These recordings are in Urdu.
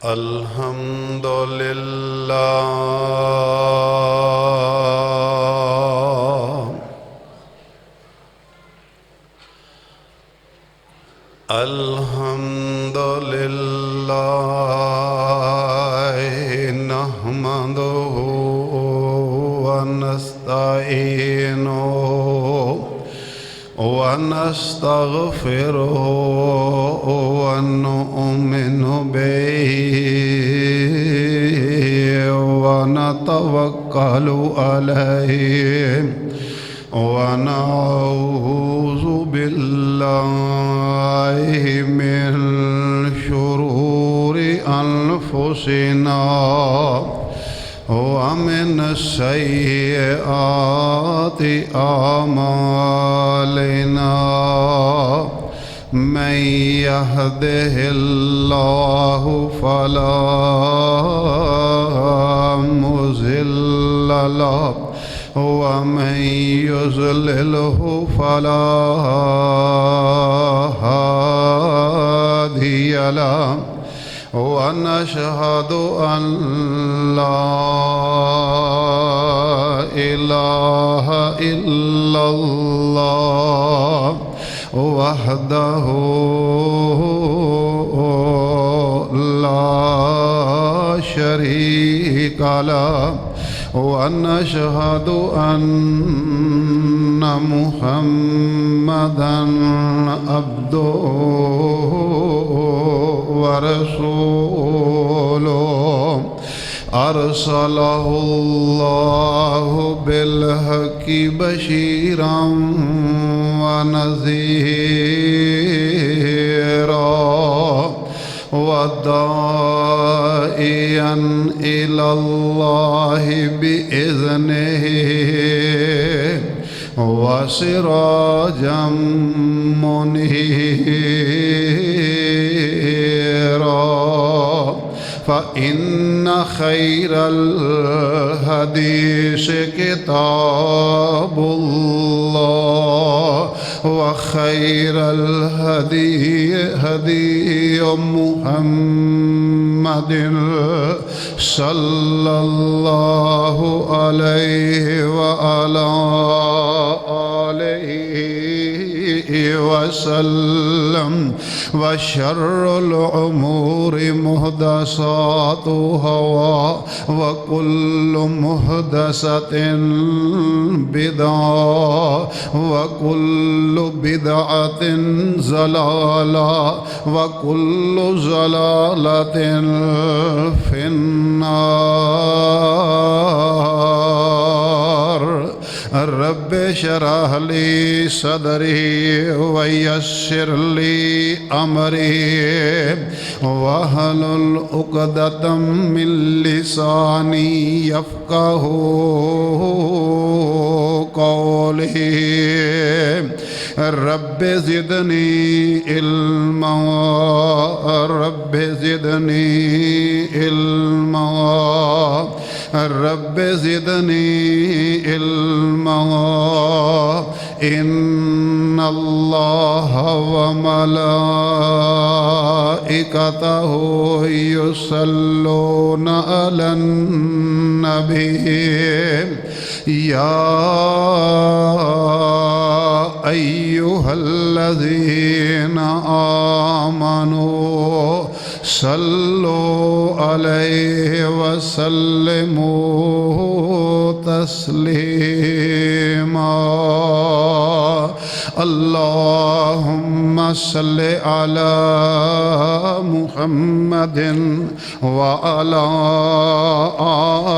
الحمد لله الحمد لله نحمده ونستعينه ونستغفره ونؤمن به ونتوكل عليه ونعوذ بالله من شرور أنفسنا ومن سيئات أعمالنا من يهده الله فلا مضل له ومن يضلله فلا هادي له ونشهد أن لا إله إلا الله وحده لا شريك له ونشهد أن محمدًا عبده ورسوله أرسله الله بالحق بشيرا ونذيرا وداعيا إلى الله بإذنه وسراجا منيرا فإن خير الحديث كتاب الله وخير الهدي هدي محمد صلى الله عليه وعلى آله وسلم وشر الأمور محدثاتها وكل محدثة بدعة وكل بدعة ضلالة وكل ضلالة في النار رب اشرح لي صدري ويسر لي أمري واحلل عقدة من لساني يفقه قولي رب زدني علما رب زدني علما رب زدني علما إن الله وملائكته يصلون على النبي يا أيها الذين آمنوا صلوا عليه وسلموا تسليما اللهم صل على محمد وعلى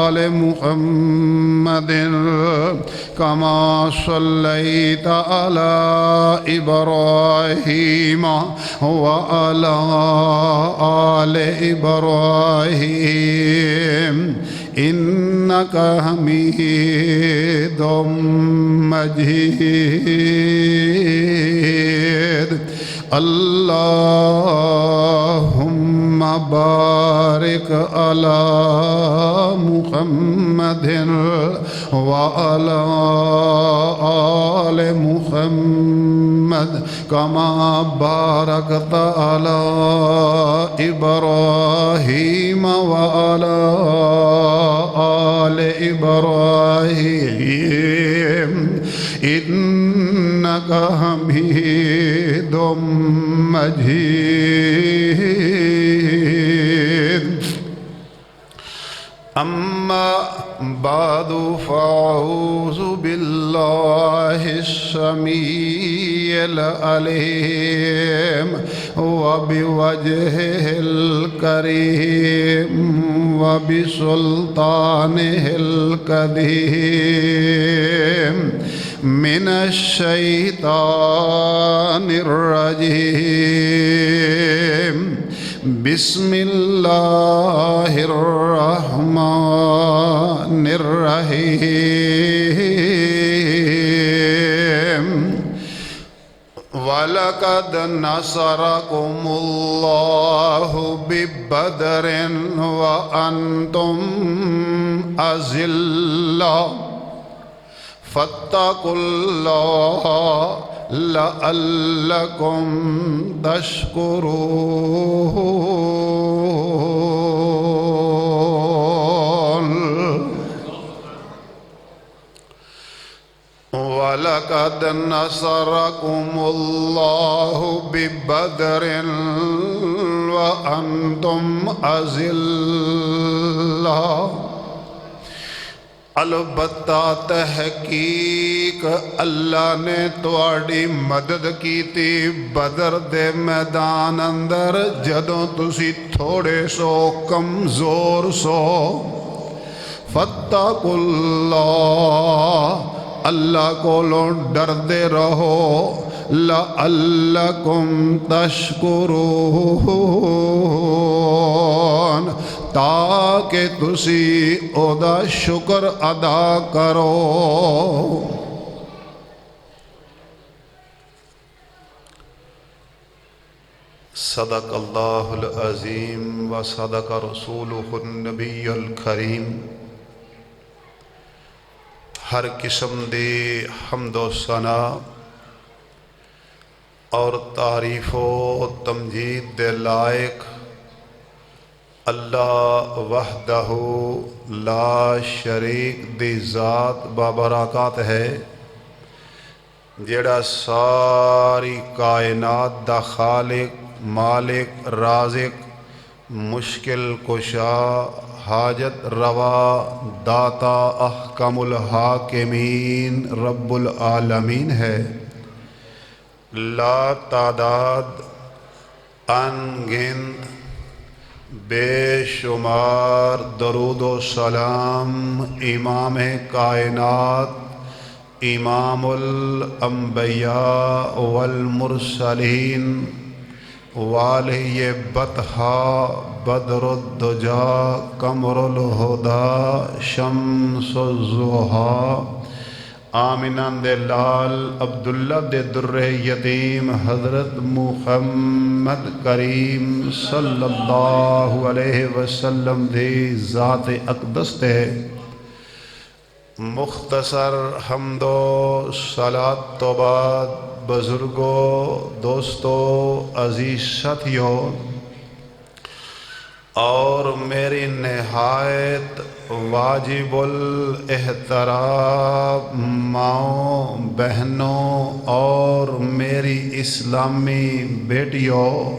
آل محمد كما صليت على إبراهيم وعلى آل إبراهيم إنك حميد مجيد اللهم بارك على محمد وعلى آل محمد كما باركت على إبراهيم إبراهيم إنك حميد مجيد أما بعد فأعوذ بالله السميع العليم وبوجهه الكريم وبسلطانه القديم من الشيطان الرجيم بسم الله الرحمن الرحيم وَلَقَدْ نَصَرَكُمُ اللَّهُ بِبَدْرٍ وَأَنْتُمْ أَذِلَّةٌ فَاتَّقُوا اللَّهَ لَعَلَّكُمْ تَشْكُرُونَ وَلَقَدْ نَصَرَكُمُ اللَّهُ بِبَدْرٍ وَأَنْتُمْ أَذِلَّةٌ البتہ تحقیق اللہ نے تواڈی مدد کیتی بدر دے میدان اندر جدوں تسی تھوڑے سو کمزور سو فاتقوا اللہ اللہ کولوں ڈردے رہو لعلکم تشکرون تاکہ تسی اودا شکر ادا کرو صدق اللہ العظیم و صدق رسولہ النبی الکریم ہر قسم دے حمد و ثنا اور تعریف و تمجید دے لائق اللہ وحدہ لا شریک دی ذات بابرکات ہے جیڑا ساری کائنات دا خالق مالک رازق مشکل کشا حاجت روا داتا احکم الحاکمین رب العالمین ہے لا تعداد انگنت بے شمار درود و سلام امام کائنات امام الانبیاء والمرسلین والی بطحا بدر الدجا قمر الہدا شمس الضحا آمینان دے لال عبداللہ دے در یتیم حضرت محمد کریم صلی اللہ علیہ وسلم دے ذات اقدس دے مختصر حمد و صلاة تو بعد بزرگوں دوستوں عزیز ساتھیوں اور میری نہایت واجب الاحترام ماؤں بہنوں اور میری اسلامی بیٹیوں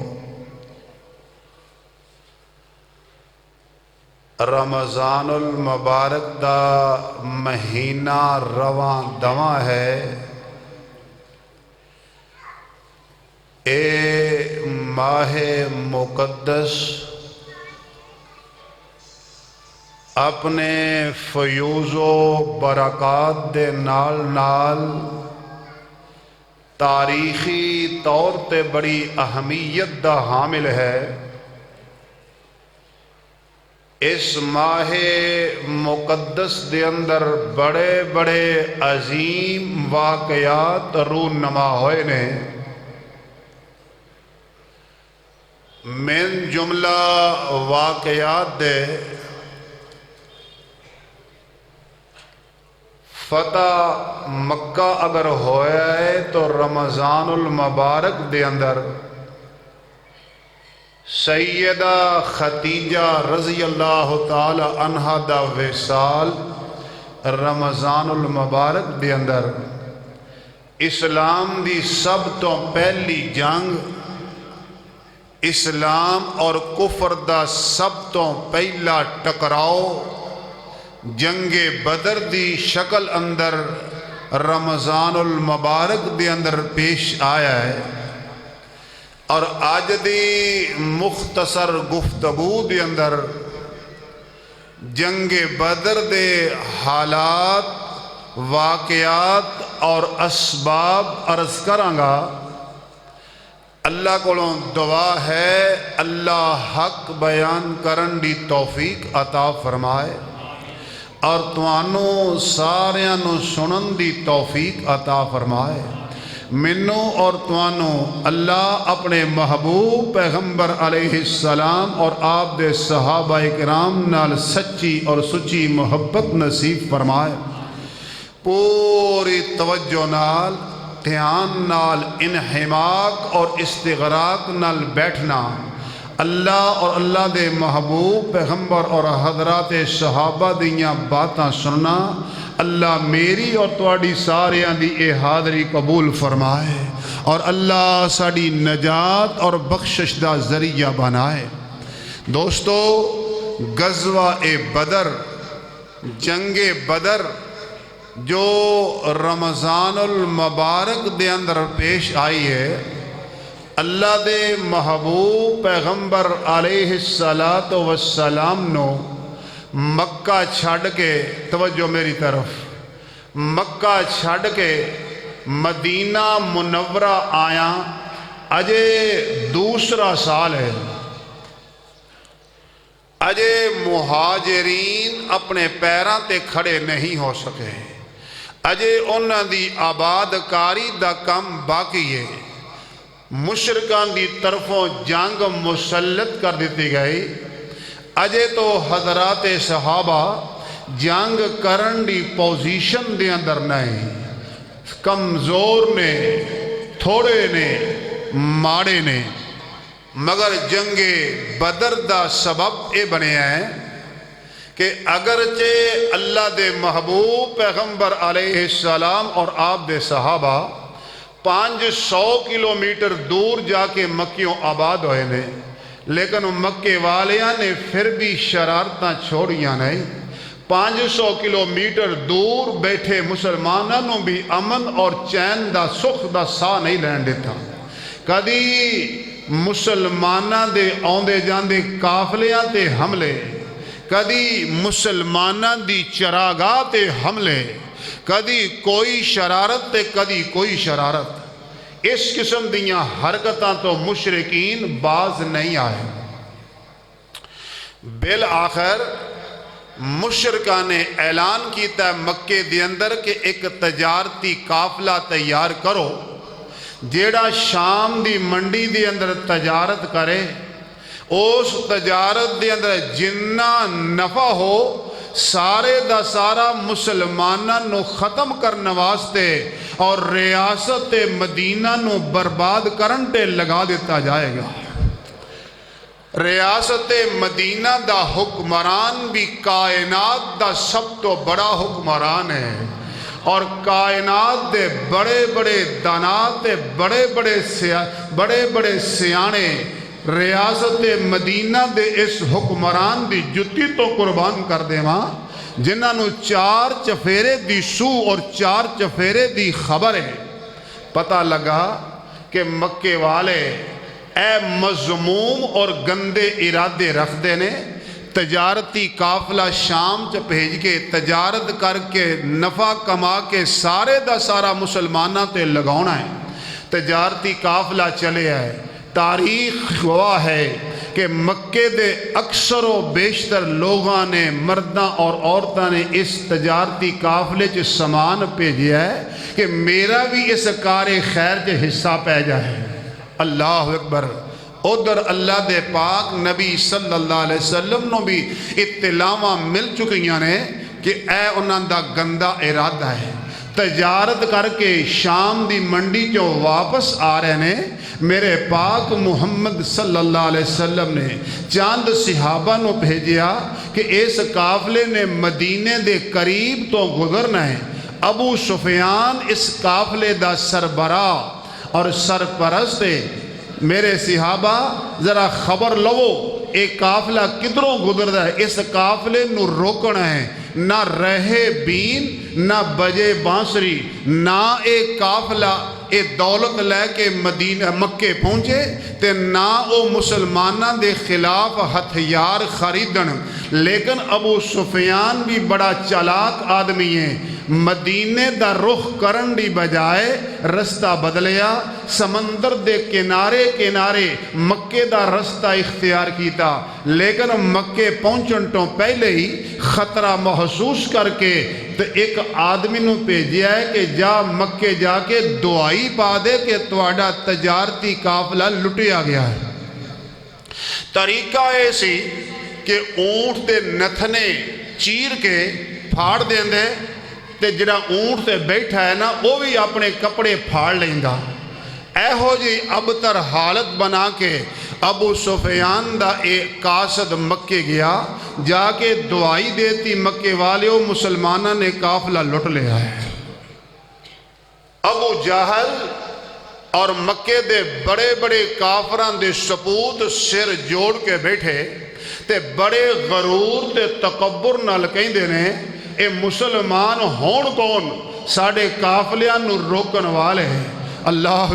رمضان المبارک دا مہینہ رواں دواں ہے اے ماہ مقدس اپنے فیوز و برکات دے نال نال تاریخی طور تے بڑی اہمیت دا حامل ہے اس ماہ مقدس دے اندر بڑے بڑے عظیم واقعات رونما ہوئے نے من جملہ واقعات دے فتح مکہ اگر ہویا ہے تو رمضان المبارک دے اندر سیدہ خدیجہ رضی اللہ تعالی عنہا دا وصال رمضان المبارک دے اندر اسلام دی سب تو پہلی جنگ، اسلام اور کفر دا سب تو پہلا ٹکراؤ جنگ بدر دی شکل اندر رمضان المبارک دے اندر پیش آیا ہے۔ اور آج دی مختصر گفتگو دے اندر جنگ بدر دے حالات، واقعات اور اسباب عرض کرانگا۔ اللہ کولوں دعا ہے اللہ حق بیان کرن دی توفیق عطا فرمائے اور توانوں ساریاں نو سنن دی توفیق عطا فرمائے۔ منوں اور توانوں اللہ اپنے محبوب پیغمبر علیہ السلام اور آپ دے صحابہ کرام نال سچی اور سچی محبت نصیب فرمائے۔ پوری توجہ نال، دھیان نال، انہماک اور استغراق نال بیٹھنا، اللہ اور اللہ دے محبوب پیغمبر اور حضرات صحابہ دیاں باتاں سننا، اللہ میری اور تواڈی ساریاں دی اے حاضری قبول فرمائے اور اللہ ساڈی نجات اور بخشش دا ذریعہ بنائے۔ دوستو، غزوہ بدر، جنگ بدر جو رمضان المبارک دے اندر پیش آئی ہے، اللہ دے محبوب پیغمبر علیہ السلام نو مکہ چھڑ کے، توجہ میری طرف، مکہ چھڑ کے مدینہ منورہ آیا اجے دوسرا سال ہے۔ اجے مہاجرین اپنے پیراں تے کھڑے نہیں ہو سکے، اجے انہاں دی آباد کاری دا کم باقی ہے۔ مشرکان دی طرفوں جنگ مسلط کر دیتی گئی، اجے تو حضرات صحابہ جنگ کرن دی پوزیشن دے اندر نہیں، کمزور نے، تھوڑے نے، ماڑے نے، مگر جنگ بدر دا سبب اے بنے ہیں کہ اگرچہ اللہ دے محبوب پیغمبر علیہ السلام اور آپ دے صحابہ 500 کلومیٹر دور جا کے مکیوں آباد ہوئے نے، لیکن مکے والیاں نے پھر بھی شرارتاں چھوڑیاں نہیں۔ 500 کلومیٹر دور بیٹھے مسلمانوں بھی امن اور چین دا سکھ دا سا نہیں لین دیتا۔ کدی مسلمانہ دے آندے جاندے قافلیاں تے حملے، کدی مسلمانہ دی چراگاہ تے حملے، کدی کوئی شرارت تے کدی کوئی شرارت۔ اس قسم دیاں حرکتاں تو مشرکین باز نہیں آئے۔ بالآخر مشرکان نے اعلان کیتا ہے مکے دے اندر کہ ایک تجارتی قافلہ تیار کرو جیڑا شام دی منڈی دے اندر تجارت کرے، اس تجارت دے اندر جنہ نفع ہو سارے دا سارا مسلمانہ نو ختم کرنے واسطے اور ریاست مدینہ نو برباد کرنٹے لگا دیتا جائے گا۔ ریاست مدینہ دا حکمران بھی کائنات دا سب تو بڑا حکمران ہے اور کائنات دے بڑے بڑے دانات تے بڑے بڑے سیانے ریاست مدینہ دے اس حکمران دی جتی تو قربان کر دے ماں، جنہاں نو 4 چفیرے دی سو اور 4 چفیرے دی خبر ہے۔ پتہ لگا کہ مکے والے اے مضموم اور گندے ارادے رکھ دینے، تجارتی قافلہ شام چ بھیج کے تجارت کر کے نفع کما کے سارے دا سارا مسلمانہ تے لگاؤنا ہے۔ تجارتی قافلہ چلے آئے، تاریخ گواہ ہے کہ مکے دے اکثر و بیشتر لوگاں نے، مرداں اور عورتاں نے اس تجارتی قافلے چ سامان بھیجیا ہے کہ میرا بھی اس کار خیر چ حصہ پہ جائے۔ اللہ اکبر۔ ادھر اللہ دے پاک نبی صلی اللہ علیہ وسلم نو بھی اطلاعاں مل چکیاں نے کہ اے انہاں دا گندا ارادہ ہے۔ تجارت کر کے شام دی منڈی جو واپس آ رہے نے، میرے پاک محمد صلی اللہ علیہ وسلم نے چاند صحابہ نو بھیجیا کہ اس قافلے نے مدینے دے قریب تو گزرنا ہے۔ ابو سفیان اس قافلے دا سربراہ اور سرپرست ہے۔ میرے صحابہ ذرا خبر لو ایک قافلہ کدھروں گزر رہا ہے، اس قافلے نو روکنا ہے، نہ رہے بین نہ بجے بانسری، نہ ایک قافلہ اے دولت لے کے مدینہ مکے پہنچے تے نہ او مسلمانہ دے خلاف ہتھیار خریدن۔ لیکن ابو سفیان بھی بڑا چالاک آدمی ہے، مدینے دا رخ کرن دی بجائے رستہ بدلیا، سمندر دے کنارے کنارے مکے دا رستہ اختیار کیتا، لیکن مکے پہنچن تو پہلے ہی خطرہ محسوس کر کے تو ایک آدمی نو بھیجیا ہے کہ جا مکے جا کے دعائی پا دے کہ تواڈا تجارتی قافلہ لٹیا گیا ہے۔ طریقہ ایسی کہ اونٹ تے نتھنے چیر کے پھاڑ دیں دے تے جڑا اونٹ تے بیٹھا ہے نا وہ بھی اپنے کپڑے پھاڑ لیندا۔ اے ہو جی ابتر حالت بنا کے ابو سفیان دا ایک قاصد مکے گیا، جا کے دعائی دیتی مکے والے مسلمانہ نے قافلہ لٹ لیا ہے۔ ابو جہل اور مکے دے بڑے بڑے کافران دے سپوت سر جوڑ کے بیٹھے تے بڑے غرور تے تکبر نال کہندے نے اے مسلمان ہون کون ساڑے قافلیاں نو روکن والے ہیں۔ اللہ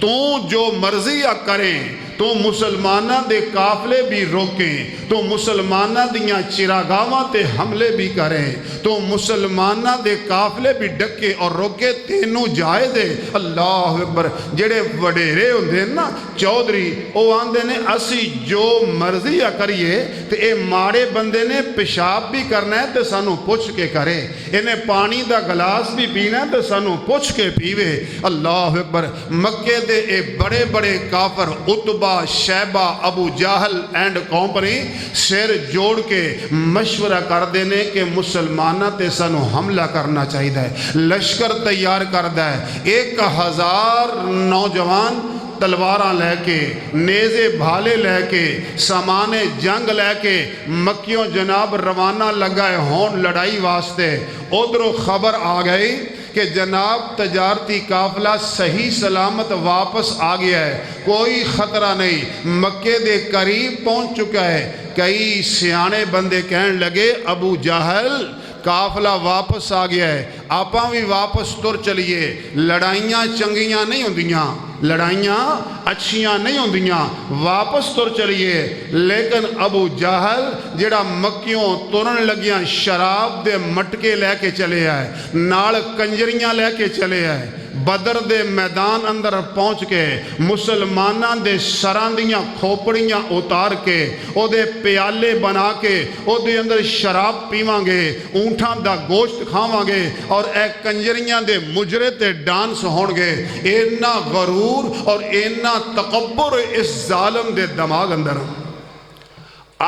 تو جو مرضی کریں، تو مسلمانہ دے قافلے بھی روکیں، تو مسلمانہ دیاں چراگاواں تے حملے بھی کریں، تو مسلمانہ دے قافلے بھی ڈکے اور روکے، تینوں جائے دے۔ اللہ اکبر۔ جڑے وڈیرے ہوندے نا چودھری او آندے نے اسی جو مرضی کریے تے اے ماڑے بندے نے پیشاب بھی کرنا ہے تے سانو پوچھ کے کرے، انہیں پانی دا گلاس بھی پینا ہے تے سانو پوچھ کے پیوے۔ اللہ اکبر۔ مکے دے اے بڑے بڑے کافر عتبہ، شیبہ، ابو جہل اینڈ کمپنی سر جوڑ کے مشورہ کر دینے کہ مسلمانہ تے سانو حملہ کرنا چاہیے ہے، لشکر تیار کردہ ہے، 1000 نوجوان تلواراں لے کے، نیزے بھالے لے کے، سامان جنگ لے کے مکیوں جناب روانہ لگائے ہون لڑائی واسطے۔ ادھروں خبر آ گئی کہ جناب تجارتی قافلہ صحیح سلامت واپس آ گیا ہے، کوئی خطرہ نہیں، مکے دے قریب پہنچ چکا ہے۔ کئی سیانے بندے کہنے لگے ابو جہل قافلہ واپس آ گیا ہے، آپاں بھی واپس تر چلیے۔ لڑائیاں چنگیاں نہیں ہوندیاں، لڑائیاں اچھیاں نہیں ہوندیاں، واپس تر چلیے۔ لیکن ابو جہل جڑا مکیوں ترن لگیاں شراب دے مٹکے لے کے چلے آئے، نال کنجریاں لے کے چلے آئے، بدر دے میدان اندر پہنچ کے مسلمانہ دے سراندیاں کھوپڑیاں اتار کے او دے پیالے بنا کے او دے اندر شراب پیواں گے، اونٹاں دا گوشت کھاواں گے اور اے کنجریاں دے مجرے تے ڈانس ہون گے۔ اینا غرور اور اینا تکبر اس ظالم دے دماغ اندر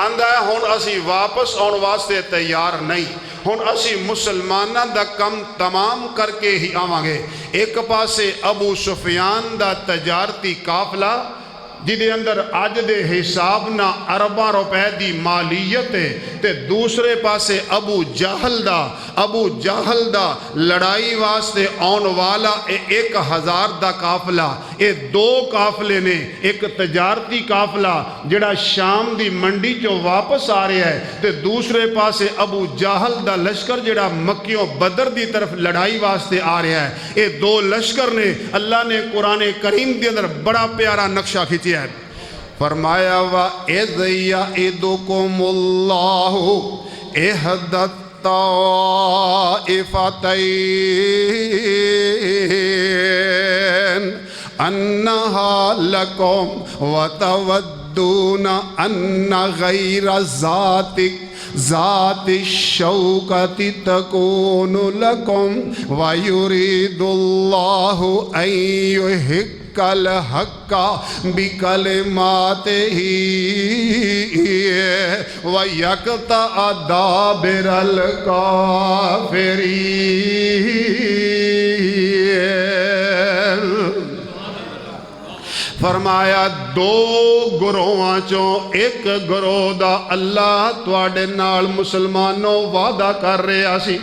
آندہ ہے۔ ہون اسی واپس آن واسطے تیار نہیں، ہون اسی مسلمانہ دا کم تمام کر کے ہی آواں گے۔ ایک پاسے ابو سفیان دا تجارتی قافلہ جدے اندر آج دے حساب نہ ارباں روپے دی مالیت ہے، تے دوسرے پاسے ابو جہل دا لڑائی واسطے آن والا 1000 دا قافلہ۔ اے دو قافلے نے، ایک تجارتی قافلہ جڑا شام دی منڈی چو واپس آ رہا ہے، تے دوسرے پاسے ابو جہل دا لشکر جڑا مکیوں بدر دی طرف لڑائی واسطے آ رہا ہے۔ اے دو لشکر نے اللہ نے قرآن کریم دے اندر بڑا پیارا نقشہ کھینچا ہے۔ فرمایا وَإِذْ يَعِدُكُمُ اللَّهُ إِحْدَى الطَّائِفَتَيْنِ أَنَّهَا لَكُمْ وَتَوَدُّونَ أَنَّ غَيْرَ ذات الشوكة تكون لكم ويريد الله أن يحق الحق بكلماته ويقطع دابر الكافرين۔ فرمایا دو گروہاں چوں ایک گروہ دا اللہ تواڈے نال مسلمانوں وعدہ کر رہا سی،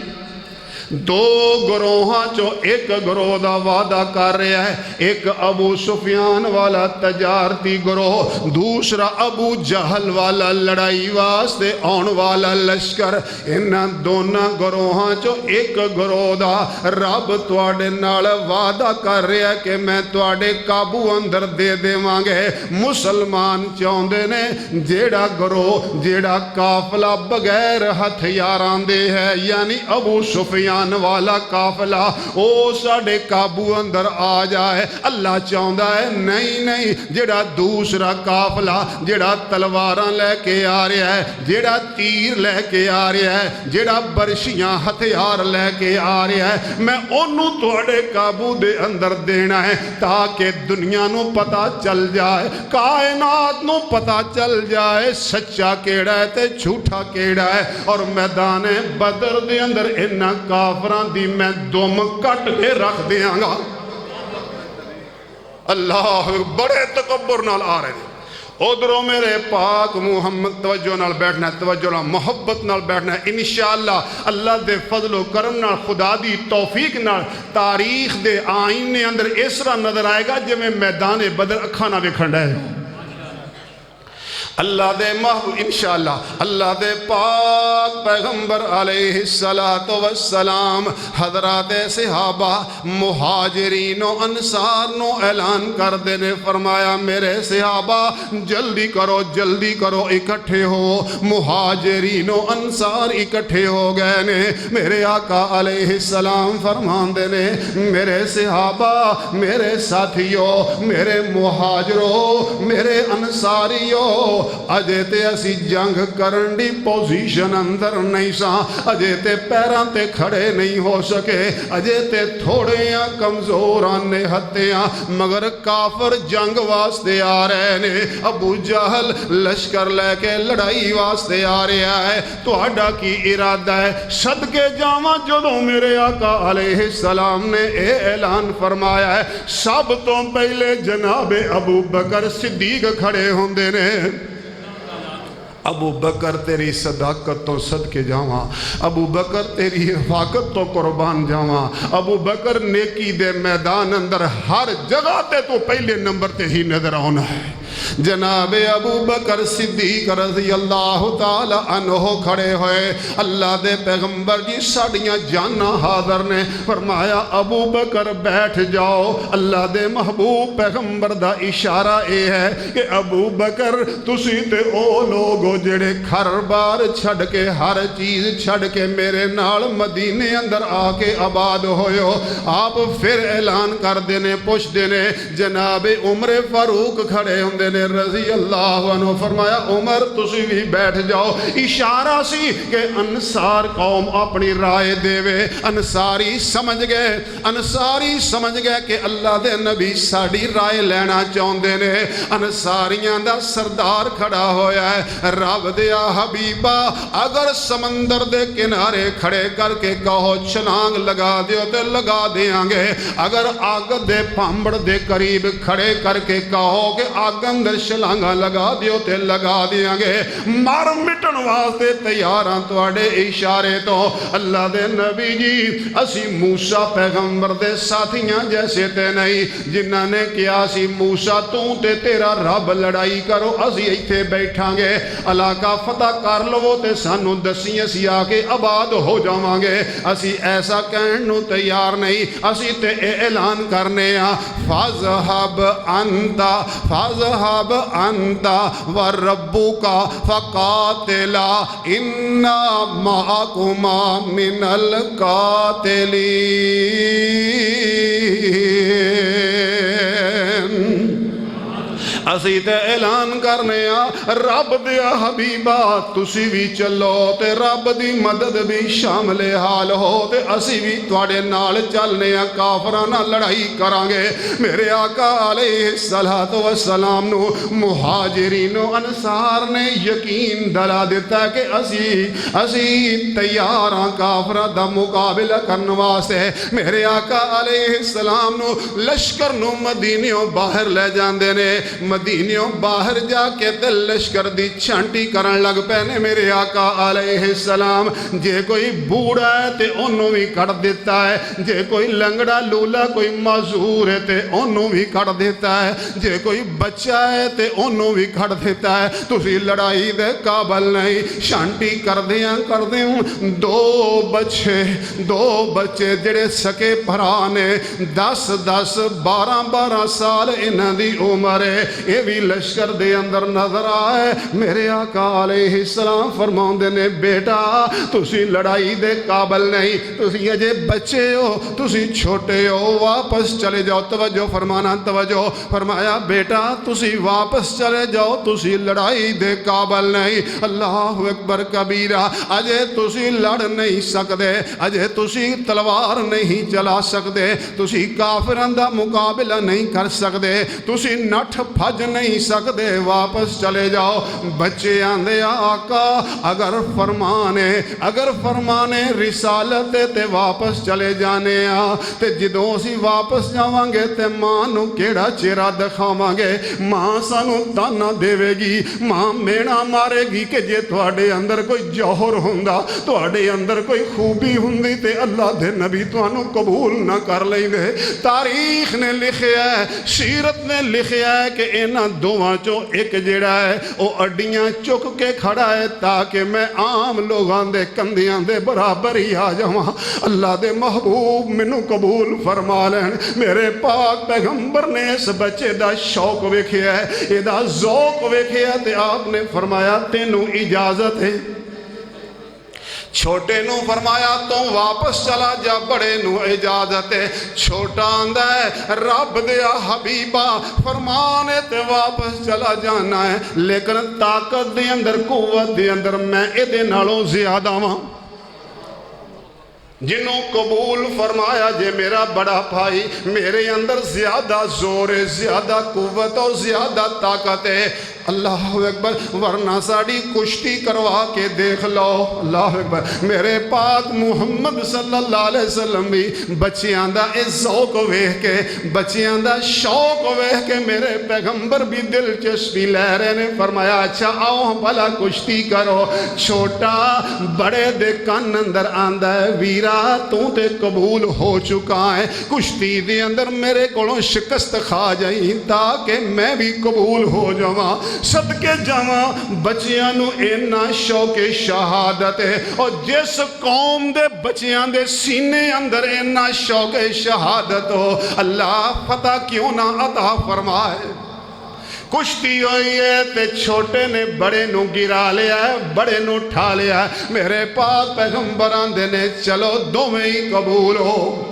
دو گروہاں چو ایک گروہ دا وعدہ کر رہا ہے، ایک ابو سفیان والا تجارتی گروہ، دوسرا ابو جہل والا لڑائی واسطے آن والا لشکر۔ انہاں دونوں گروہاں چو ایک گروہ دا رب تواڈے نال وعدہ کر رہا ہے کہ میں تواڈے قابو اندر دے دیواں گے۔ مسلمان چاہندے نے جیڑا گروہ جیڑا قافلہ بغیر ہتھیاراں دے ہے، یعنی ابو سفیان والا قافلہ او ساڈے قابو اندر آ جائے۔ اللہ چاہندا ہے نہیں جڑا دوسرا قافلہ جڑا تلواراں لے کے آ رہا ہے، جڑا تیر لے کے آ رہا ہے، جڑا برشیاں ہتھیار لے کے آ رہا ہے، میں انہوں تواڈے قابو دے اندر دینا ہے تاکہ دنیا نو پتہ چل جائے، کائنات نو پتہ چل جائے سچا کیڑا ہے تے جھوٹا کیڑا ہے۔ اور میدان بدر دے اندر انہاں کافران دی میں دم کٹ کے رکھ دیاں گا۔ اللہ بڑے تکبر نال آ رہے ہیں۔ ادھروں میرے پاک محمد توجہ نال بیٹھنا ہے، توجہ نال محبت نال بیٹھنا ہے۔ انشاءاللہ اللہ دے فضل و کرم نال خدا دی توفیق نال تاریخ دے آئینے اندر اس طرح نظر آئے گا جو میں میدان بدر اکھانا وکھن رہے ہوں۔ اللہ دے محبوب انشاءاللہ اللہ دے پاک پیغمبر علیہ السلام حضرات صحابہ مہاجرین و انصار نو اعلان کر دینے، فرمایا میرے صحابہ جلدی کرو اکٹھے ہو۔ مہاجرین و انصار اکٹھے ہو گئے نے۔ میرے آقا علیہ السلام فرمان دینے میرے صحابہ، میرے ساتھیوں، میرے مہاجروں، میرے انصاریوں، اجے تے اسی جنگ کرن دی پوزیشن اندر نہیں سا، اجے تے پیران تے کھڑے نہیں ہو سکے، اجے تے تھوڑے یا کمزوران نے ہتیاں، مگر کافر جنگ واسطے آ رہے نے۔ ابو جہل لشکر لے کے لڑائی واسطے آ رہا ہے۔ تو اڈا کی ارادہ ہے صدقے جاواں جدوں میرے آقا علیہ السلام نے اے اعلان فرمایا ہے، سب تو پہلے جناب ابو بکر صدیق کھڑے ہوندے نے۔ ابو بکر تیری صداقت تو صدقے جاواں، ابو بکر تیری حفاظت تو قربان جاواں، ابو بکر نیکی دے میدان اندر ہر جگہ تے تو پہلے نمبر تے ہی نظر آنا ہے۔ جناب ابو بکر صدیق رضی اللہ تعالی عنہ کھڑے ہوئے، اللہ دے پیغمبر جی ساڑیاں جانا حاضر نے، فرمایا ابو بکر بیٹھ جاؤ۔ اللہ دے محبوب پیغمبر دا اشارہ اے ہے کہ ابو بکر تسی تے او لوگو جڑے گھر بار چھڑ کے ہر چیز چھڑ کے میرے نال مدینے اندر آ کے آباد ہوئے ہو۔ آپ پھر اعلان کر دینے پوچھ دینے، جناب عمر فاروق کھڑے ہوں دینے رضی اللہ عنہ، فرمایا عمر تسی بھی بیٹھ جاؤ۔ اشارہ سی کہ انصار قوم اپنی رائے دے وے۔ انصاری سمجھ گئے کہ اللہ دے نبی ساڑی رائے لینا چاہندے نے۔ انصاریاں دا سردار کھڑا ہویا ہے، رب دیا حبیبہ اگر سمندر دے کنارے کھڑے کر کے کہو چھلانگ لگا دیو تے لگا دیاں گے، اگر آگ دے پامبڑ دے قریب کھڑے کر کے کہو کہ آگ اندر چھلانگا لگا دیو تے لگا دیاں گے، مار مٹن واسطے تیاراں تواڈے اشارے تو۔ اللہ دے نبی جی اسی موسیٰ پیغمبر دے ساتھیاں جیسے تے نہیں جنہاں نے کیا سی موسیٰ تو تے تیرا رب لڑائی کرو، اسی ایتھے بیٹھاں گے، علاقہ فتح کر لو تے سانو دسیں اسی آکے آباد ہو جاواں گے۔ اسی ایسا کہن نو تیار نہیں، اسی تے اعلان کرنے ہاں فَاذْهَبْ أَنْتَ وَرَبُّكَ فَقَاتِلَا إِنَّا مَعَكُمَا مِنَ الْقَاتِلِينَ۔ اسی تے اعلان کرنے رب دیا حبیبا تسی بھی چلو تے رب دی مدد بھی شامل حال ہو تے اسی بھی تواڈے نال چلنے کافراں نال لڑائی کرانگے۔ میرے آقا علیہ الصلوۃ والسلام نو مہاجرین و انصار نے یقین دلا دیتا کہ اسی تیار ہاں کافراں دا مقابلہ کرن واسطے۔ میرے آقا علیہ السلام نو لشکر نو مدینیوں باہر لے جاندے نے، مدینیوں باہر جا کے تے لشکر دی چھانٹی کرن لگ پے نے۔ میرے آقا علیہ السلام جے کوئی بوڑھا ہے تے انہوں بھی کٹ دیتا ہے، جے کوئی لنگڑا لولا کوئی معذور ہے تے انہوں بھی کٹ دیتا ہے، جے کوئی بچہ ہے تے انہوں بھی کٹ دیتا ہے۔ تسی لڑائی دے قابل نہیں، شانٹی کر دیاں دو بچے جڑے سکے بھرانے 10 12 سال انہاں دی عمر ہے، یہ بھی لشکر دے اندر نظر آئے۔ میرے آقا علیہ السلام فرماؤندے نے بیٹا تسی لڑائی دے قابل نہیں، تسی اجے بچے ہو، تسی چھوٹے ہو، واپس چلے جاؤ۔ توجہ فرمانا توجہ فرمایا بیٹا تسی واپس چلے جاؤ، تسی لڑائی دے قابل نہیں۔ اللہ اکبر کبیرہ، اجے تسی لڑ نہیں سکدے، اجے تسی تلوار نہیں چلا سکدے، تسی کافران دا مقابلہ نہیں کر سکدے، تسی نٹھ بھج نہیں سکدے، واپس چلے جاؤ۔ بچے آندے آقا اگر فرمانے رسالت تے واپس چلے جانے تے جدوں اسی واپس جاواں گے تے ماں نو کیڑا چہرہ دکھاواں گے؟ ماں سانو تانا دیوے گی، ماں مینا مارے گی کہ جے تواڈے اندر کوئی جوہر ہوندا، تواڈے اندر کوئی خوبی ہوندی تے اللہ دے نبی تانوں قبول نہ کر لیندے۔ تاریخ نے لکھیا ہے، سیرت نے لکھیا ہے کہ انہاں دوواں چوں ایک جڑا ہے او اڈیاں چک کے کھڑا ہے تاکہ میں عام لوگاں دے کندیاں دے برابر ہی آ جاواں۔ اللہ دے محبوب مینوں قبول فرما لین۔ میرے پاک پیغمبر نے اس بچے دا شوق ویکھیا ہے، اے دا ذوق ویکھیا تے آپ نے فرمایا تینوں اجازت ہے۔ چھوٹے نو فرمایا تو واپس چلا جا، بڑے نو اجازت ہے۔ چھوٹا آندا ہے رب دیا حبیبا فرمانے تے واپس چلا جانا ہے، لیکن طاقت دے اندر قوت دے اندر میں ایدے نالوں زیادہ ہاں۔ جنہوں قبول فرمایا جے میرا بڑا بھائی، میرے اندر زیادہ زور ہے، زیادہ قوت اور زیادہ طاقت ہے۔ اللہ اکبر، ورنہ ساڑی کشتی کروا کے دیکھ لو۔ اللہ اکبر، میرے پاک محمد صلی اللہ علیہ وسلم بھی بچیاں دا اس ذوق ویکھ کے، بچیاں دا شوق ویکھ کے میرے پیغمبر بھی دلچسپی لے رہے نے۔ فرمایا اچھا آؤ بھلا کشتی کرو۔ چھوٹا بڑے دے کان اندر آندا ہے ویرا تو تے قبول ہو چکا ہے، کشتی دے اندر میرے کولوں شکست کھا جائیں تاکہ میں بھی قبول ہو جاواں، صدقے جاواں۔ بچیاں نو اینا شوق شہادت ہے، اور جس قوم دے بچیاں دے سینے اندر اینا شوق شہادت ہو، اللہ فتح کیوں نہ عطا فرمائے۔ کشتی ہوئی ہے تے چھوٹے نے بڑے نو گرا لیا ہے، بڑے نو ٹھا لیا ہے۔ میرے پاک پیغمبران دے نے چلو دو میں ہی قبول ہو۔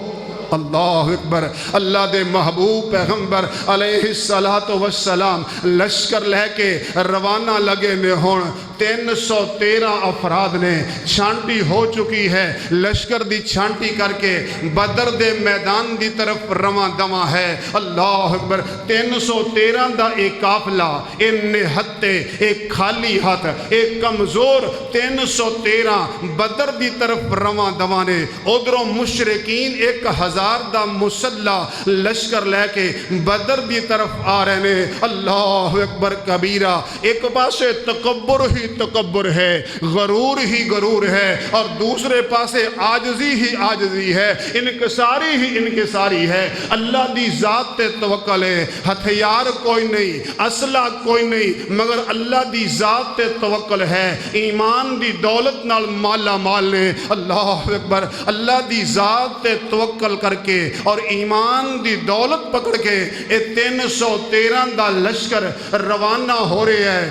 اللہ اکبر، اللہ دے محبوب پیغمبر علیہ السلام لشکر لے کے روانہ لگے میں ہون۔ 313 افراد نے چھانٹی ہو چکی ہے، لشکر دی چھانٹی کر کے بدر دے میدان دی طرف رواں دواں ہے۔ اللہ اکبر، 313 دا ایک قافلہ، ایک نہتے، ایک خالی ہاتھ، ایک کمزور 313 بدر دی طرف رواں دواں نے۔ ادھروں مشرکین 1000 دا مسلح لشکر لے کے بدر دی طرف آ رہے نے۔ اللہ اکبر کبیرہ، ایک پاسے تکبر ہی تکبر ہے، غرور ہی غرور ہے، اور دوسرے پاسے عاجزی ہی عاجزی ہے، انکساری ہی انکساری ہے۔ اللہ دی ذات تے توکل ہے، ہتھیار کوئی نہیں، اسلحہ کوئی نہیں، مگر اللہ دی ذات تے توکل ہے۔ ایمان دی دولت نال مالا مال نے۔ اللہ اکبر، اللہ دی ذات تے توکل کر کے اور ایمان دی دولت پکڑ کے اے 313 دا لشکر روانہ ہو رہے ہیں۔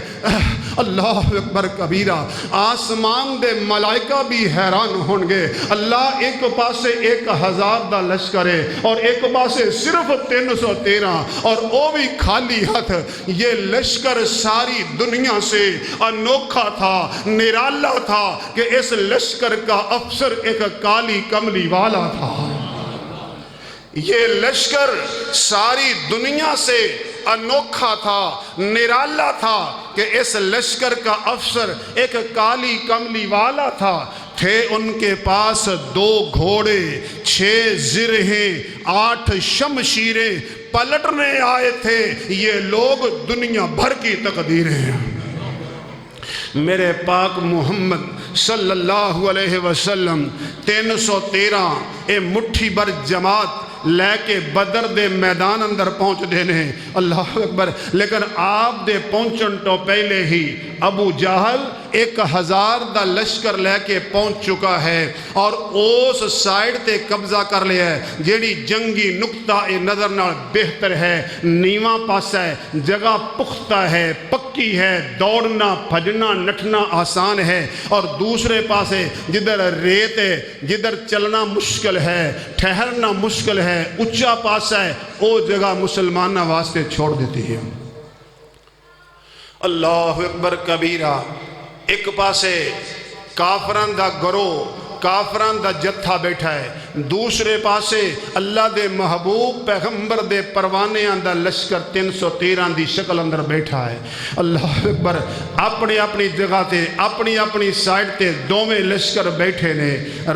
اللہ اکبر کبیرہ، آسمان دے ملائکہ بھی حیران ہون گے۔ اللہ ایک پاسے 1000 دا لشکر ہے اور ایک پاسے صرف 313 اور وہ بھی خالی ہاتھ۔ یہ لشکر ساری دنیا سے انوکھا تھا، نرالا تھا کہ اس لشکر کا افسر ایک کالی کملی والا تھا۔ یہ لشکر ساری دنیا سے انوکھا تھا، نرالا تھا کہ اس لشکر کا افسر ایک کالی کملی والا تھا۔ تھے ان کے پاس 2 گھوڑے، 6 زرہیں، 8 شمشیریں، پلٹنے آئے تھے۔ یہ لوگ دنیا بھر کی تقدیریں ہیں۔ میرے پاک محمد صلی اللہ علیہ وسلم 313 اے مٹھی بر جماعت لے کے بدر دے میدان اندر پہنچ دینے۔ اللہ اکبر، لیکن آپ دے پہنچن تو پہلے ہی ابو جہل 1000 دا لشکر لے کے پہنچ چکا ہے اور اس سائیڈ تے قبضہ کر لیا ہے جیڑی جنگی نقطہ نظر نال بہتر ہے، نیواں پاسا ہے، جگہ پختہ ہے، پکی ہے، دوڑنا بھجنا نٹنا آسان ہے، اور دوسرے پاسے جدھر ریت ہے، جدھر چلنا مشکل ہے، ٹھہرنا مشکل ہے، اچھا پاسا ہے، وہ جگہ مسلمانہ واسطے چھوڑ دیتی ہے۔ اللہ اکبر کبیرہ، ایک پاسے کافران دا گروہ، کافران دا جتھا بیٹھا ہے، دوسرے پاسے اللہ دے محبوب پیغمبر دے پروانیاں دا لشکر 313 دی شکل اندر بیٹھا ہے۔ اللہ اکبر، اپنی اپنی جگہ تے اپنی اپنی سائیڈ تے دوویں لشکر بیٹھے نے۔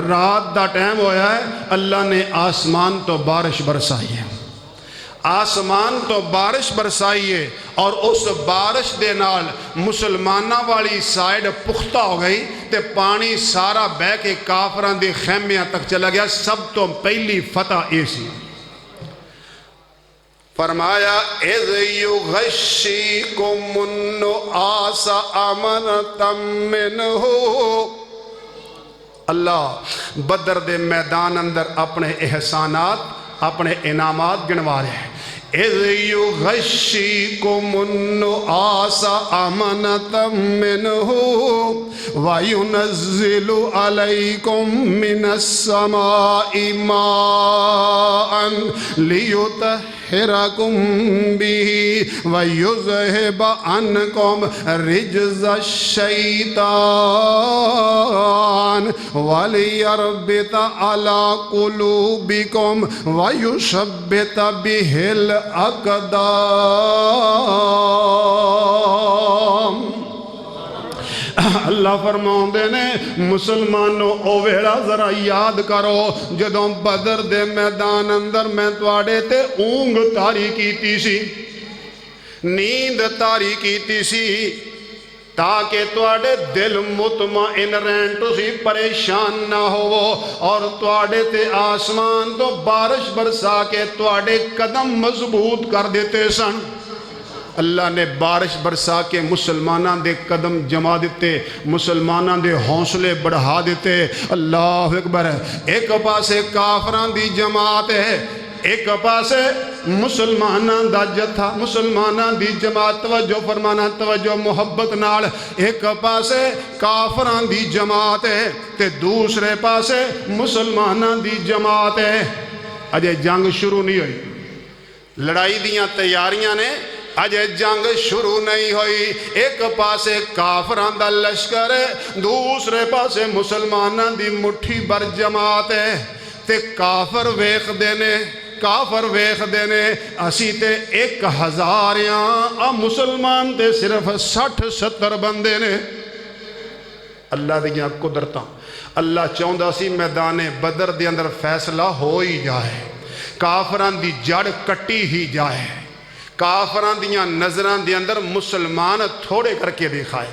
رات دا ٹائم ہویا ہے، اللہ نے آسمان تو بارش برسائی ہے، آسمان تو بارش برسائی ہے، اور اس بارش دے نال مسلمانہ والی سائیڈ پختہ ہو گئی تے پانی سارا بہ کے کافران دے خیمیاں تک چلا گیا۔ سب تو پہلی فتح ایسی فرمایا اِذْ يُغَشِّيكُمُ النُّعَاسَ أَمَنَةً مِّنْهُ۔ اللہ بدر دے میدان اندر اپنے احسانات، اپنے انعامات گنوا رہے ہیں۔ اِذْ يُغَشِّيكُمُ النُّعَاسَ أَمَنَةً مِّنْهُ وَيُنَزِّلُ عَلَيْكُم مِّنَ السَّمَاءِ مَاءً لِيُطَهِّرَكُم بِهِ وَيُذْهِبَ عَنكُم رِجْزَ الشَّيْطَانِ وَلِيَرْبِطَ عَلَى قُلُوبِكُمْ وَيُثَبِّتَ بِهِ الْأَقْدَامَ۔ اللہ فرماؤندے نے مسلمانوں او ویڑا ذرا یاد کرو جدوں بدر دے میدان اندر میں تواڈے تے اونگ تاری کیتی سی، نیند تاری کیتی سی، تاکہ تواڈے دل مطمئن رہن، تسی پریشان نہ ہو، اور تواڈے تے آسمان تو بارش برسا کے تواڈے قدم مضبوط کر دیتے سن۔ اللہ نے بارش برسا کے مسلمانوں دے قدم جما دیتے، مسلمانوں دے حوصلے بڑھا دیتے۔ اللہ اکبر، ایک پاسے کافران دی جماعت ہے، ایک پاسے مسلمانوں دا جتھا، مسلمانوں دی جماعت، توجہ فرمانا، توجہ محبت نال، ایک پاسے کافران دی جماعت ہے تے دوسرے پاسے مسلمانوں دی جماعت ہے۔ اجے جنگ شروع نہیں ہوئی، لڑائی دیاں تیاریاں نے، اجے جنگ شروع نہیں ہوئی۔ ایک پاسے کافران دا لشکر ہے، دوسرے پاسے مسلمانوں دی مٹھی بر جماعت ہے، تے کافر ویکھ دینے، کافر ویکھ دینے اسی تے 1000 آ مسلمان تے صرف 60-70 بندے نے۔ اللہ دیاں قدرتاں، اللہ چاہندا سی میدان بدر دے اندر فیصلہ ہو ہی جائے، کافران دی جڑ کٹی ہی جائے، کافران دیاں نظران دے اندر مسلمان تھوڑے کر کے دکھائے۔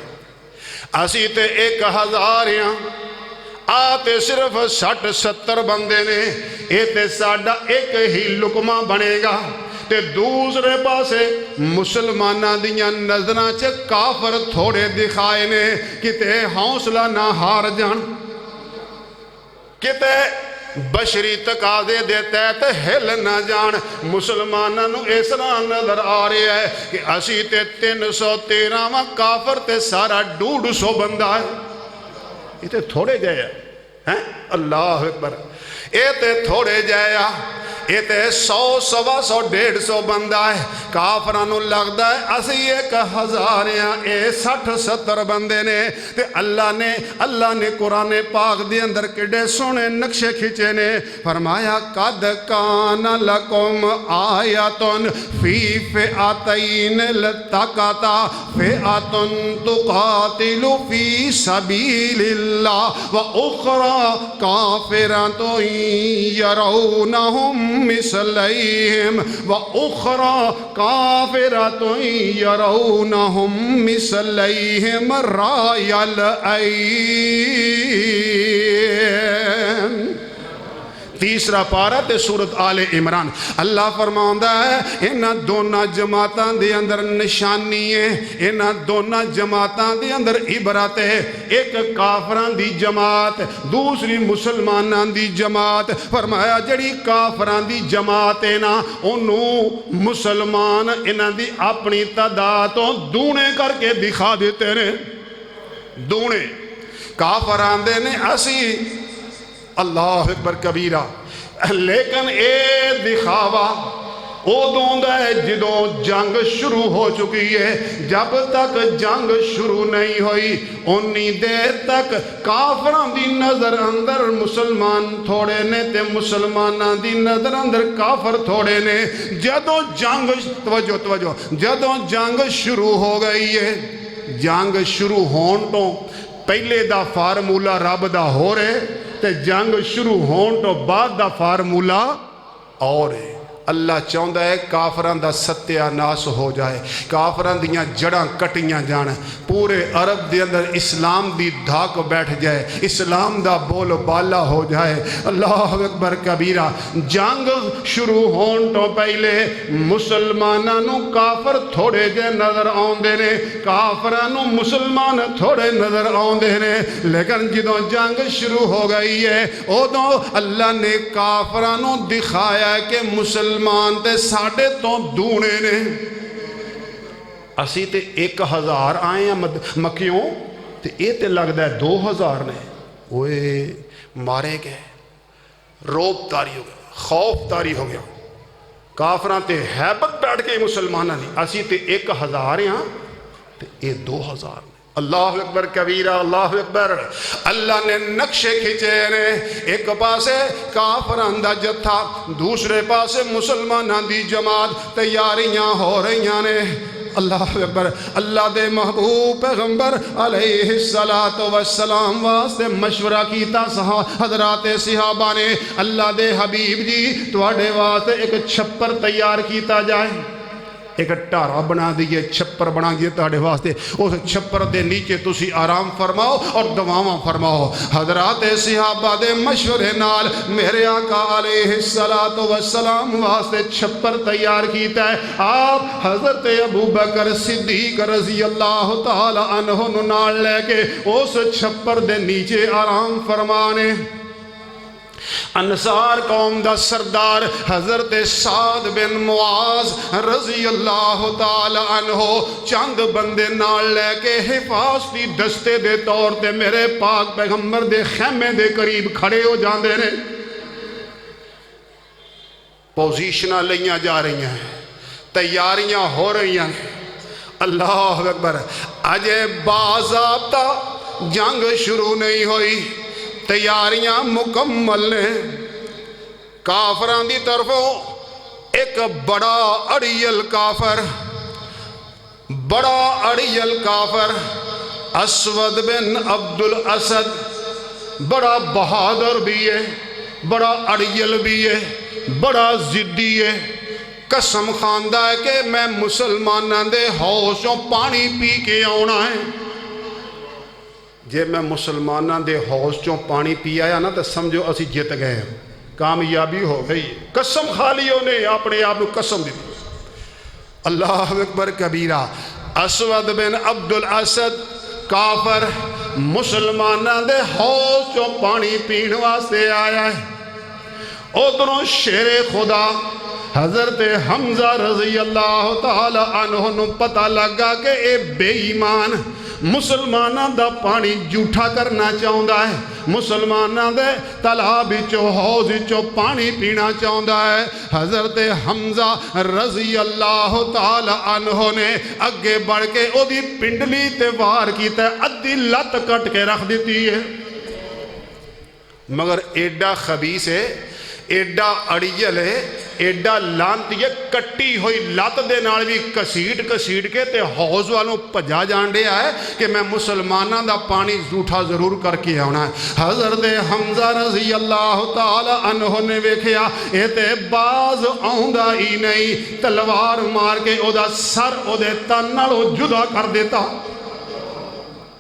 اسی تے 1000 آتے صرف 60-70 بندے نے، اے تے ساڈا ایک ہی لقمہ بنے گا، تے دوسرے پاسے مسلمانہ دیاں نظران چے کافر تھوڑے دکھائے نے، کتے حوصلہ نہ ہار جان، کتے بشری تقاضے دے تحت ہل نہ جان مسلمانوں نو اس طرح نظر آ رہا ہے کہ اسی تے 313 کافر تے سارا 150 بندہ ہے یہ تے تھوڑے جائے ہیں اللہ اکبر یہ تے تھوڑے جائے یہ تے 100 سوا 100 150 بندہ ہے کافرانو لگتا ہے اسی 1000 اے 60 70 بندے نے تے اللہ نے قرآن پاک دے اندر کڑے سونے نقشے کھچے نے فرمایا قد کان لکم آیاتن فی فئتین التقطا فئتن تقاتل فی سبیل اللہ و اخرى کافرات یرونہم مثلیہم وَأُخْرَى كَافِرَةٌ يَرَوْنَهُمْ مِثْلَيْهِمْ رَأْيَ الْعَيْنِ تیسرا پارا تے سورت آل عمران اللہ فرماؤندا ہے انہاں دونوں جماعتاں دے اندر نشانی ہے انہاں دونوں جماعتاں دے اندر عبرت ہے ایک کافراں دی جماعت دوسری مسلماناں دی جماعت فرمایا جڑی کافراں دی جماعت ہے نا انہوں مسلمان انہاں دی اپنی تعداد تو دونے کر کے دکھا دیتے نے دونے کافراں دے نے اسی اللہ اکبر کبیرہ لیکن اے دکھاوا ادوں دا ہے جدوں جنگ شروع ہو چکی ہے جب تک جنگ شروع نہیں ہوئی انی دیر تک کافران دی نظر اندر مسلمان تھوڑے نے تے مسلمانان دی نظر اندر کافر تھوڑے نے جدوں جنگ توجہ جدوں جنگ شروع ہو گئی ہے جنگ شروع ہون تو پہلے دا فارمولہ رب دا ہو رہے تے جنگ شروع ہون تو بعد دا فارمولہ اور ہے اللہ چاہتا ہے کافران دا ستیہ ناس ہو جائے کافران دیاں جڑاں کٹیاں جانا پورے عرب دے اندر اسلام دی دھاک بیٹھ جائے اسلام دا بول بالا ہو جائے اللہ اکبر کبیرہ جنگ شروع ہون تو پہلے مسلمانانوں کافر تھوڑے جے نظر آن دینے کافرانوں مسلمان تھوڑے نظر آن دینے لیکن جدوں جنگ شروع ہو گئی ہے ادوں اللہ نے کافرانوں دکھایا ہے کہ مسلمان تے ساڑھے تو دونے نے اسی تے 1000 آئے ہیں مکیوں تے اے تے لگ دا ہے 2000 نے اوے مارے گئے روب تاری ہو گیا خوف تاری ہو گیا کافران تے حیبت بیٹھ کے مسلمانہ نہیں اسی تے 1000 ہیں تے اے 2000 نے اللہ اکبر کبیرہ اللہ اکبر اللہ نے نقشے کھچے نے ایک پاسے کافران دا جتھا دوسرے پاسے مسلمانان دی جماعت تیاریاں ہو رہیاں نے اللہ اکبر اللہ دے محبوب پیغمبر علیہ السلام واسطے مشورہ کیتا حضرات صحابہ نے اللہ دے حبیب جی تواڈے واسطے ایک چھپر تیار کیتا جائے ایک ٹارا بنا دیئے چھپر بنا دیئے تاڑے واسطے اس چھپر دے نیچے تسی آرام فرماؤ اور دعاواں فرماؤ حضرات صحابہ دے مشورے نال میرے آقا علیہ السلام واسطے چھپر تیار کیتا ہے آپ حضرت ابو بکر صدیق رضی اللہ تعالی عنہ نال لے کے اس چھپر دے نیچے آرام فرمانے انصار قوم دا سردار حضرت سعد بن معاذ رضی اللہ تعالی عنہ چند بندے نال لے کے حفاظتی دستے دے طور تے میرے پاک پیغمبر دے خیمے دے قریب کھڑے ہو جاندے نے پوزیشنہ لیاں جا رہی ہیں تیاریاں ہو رہی ہیں اللہ اکبر اجے باضابطہ جنگ شروع نہیں ہوئی تیاریاں مکمل نے کافران دی طرفوں ایک بڑا اڑیل کافر اسود بن عبد الاسد بڑا بہادر بھی ہے بڑا اڑیل بھی ہے بڑا ضدی ہے قسم خواندہ ہے کہ میں مسلمانان دے حوضوں پانی پی کے آنا ہے جے میں مسلمانہ دے حوض چوں پانی پی آیا نا تو سمجھو اسی جیت گئے ہیں کامیابی ہو گئی قسم خالیوں نے اپنے آپ قسم دی اللہ اکبر کبیرہ اسود بن عبد الاسد کافر مسلمانہ دے حوض چوں پانی پین واسطے آیا ہے ادھروں شیر خدا حضرت حمزہ رضی اللہ تعالی عنہ نو پتہ لگا کہ اے بے ایمان مسلمانہ دا پانی جھوٹا کرنا چاہتا ہے، مسلمانہ دے تالاب چو حوض چو پانی پینا چاہتا ہے۔ حضرت حمزہ رضی اللہ تعالی عنہ نے اگے بڑھ کے او دی پنڈلی تے وار کیتا ہے، ادھی لت کٹ کے رکھ دیتی ہے، مگر ایڈا خبیث ہے، ایڈا اڑیل ہے، ایڈا لانتی ہے، کٹی ہوئی لات دے نال بھی کسیڑ کے تے حوض والوں پجا جان دیا ہے کہ میں مسلمانہ دا پانی زوٹھا ضرور کر کے آنا ہے۔ حضرت حمزہ رضی اللہ تعالی عنہ نے ویکھیا اے تے باز آؤندا ہی نہیں، تلوار مار کے او دا سر او دے تن نالوں جدا کر دیتا۔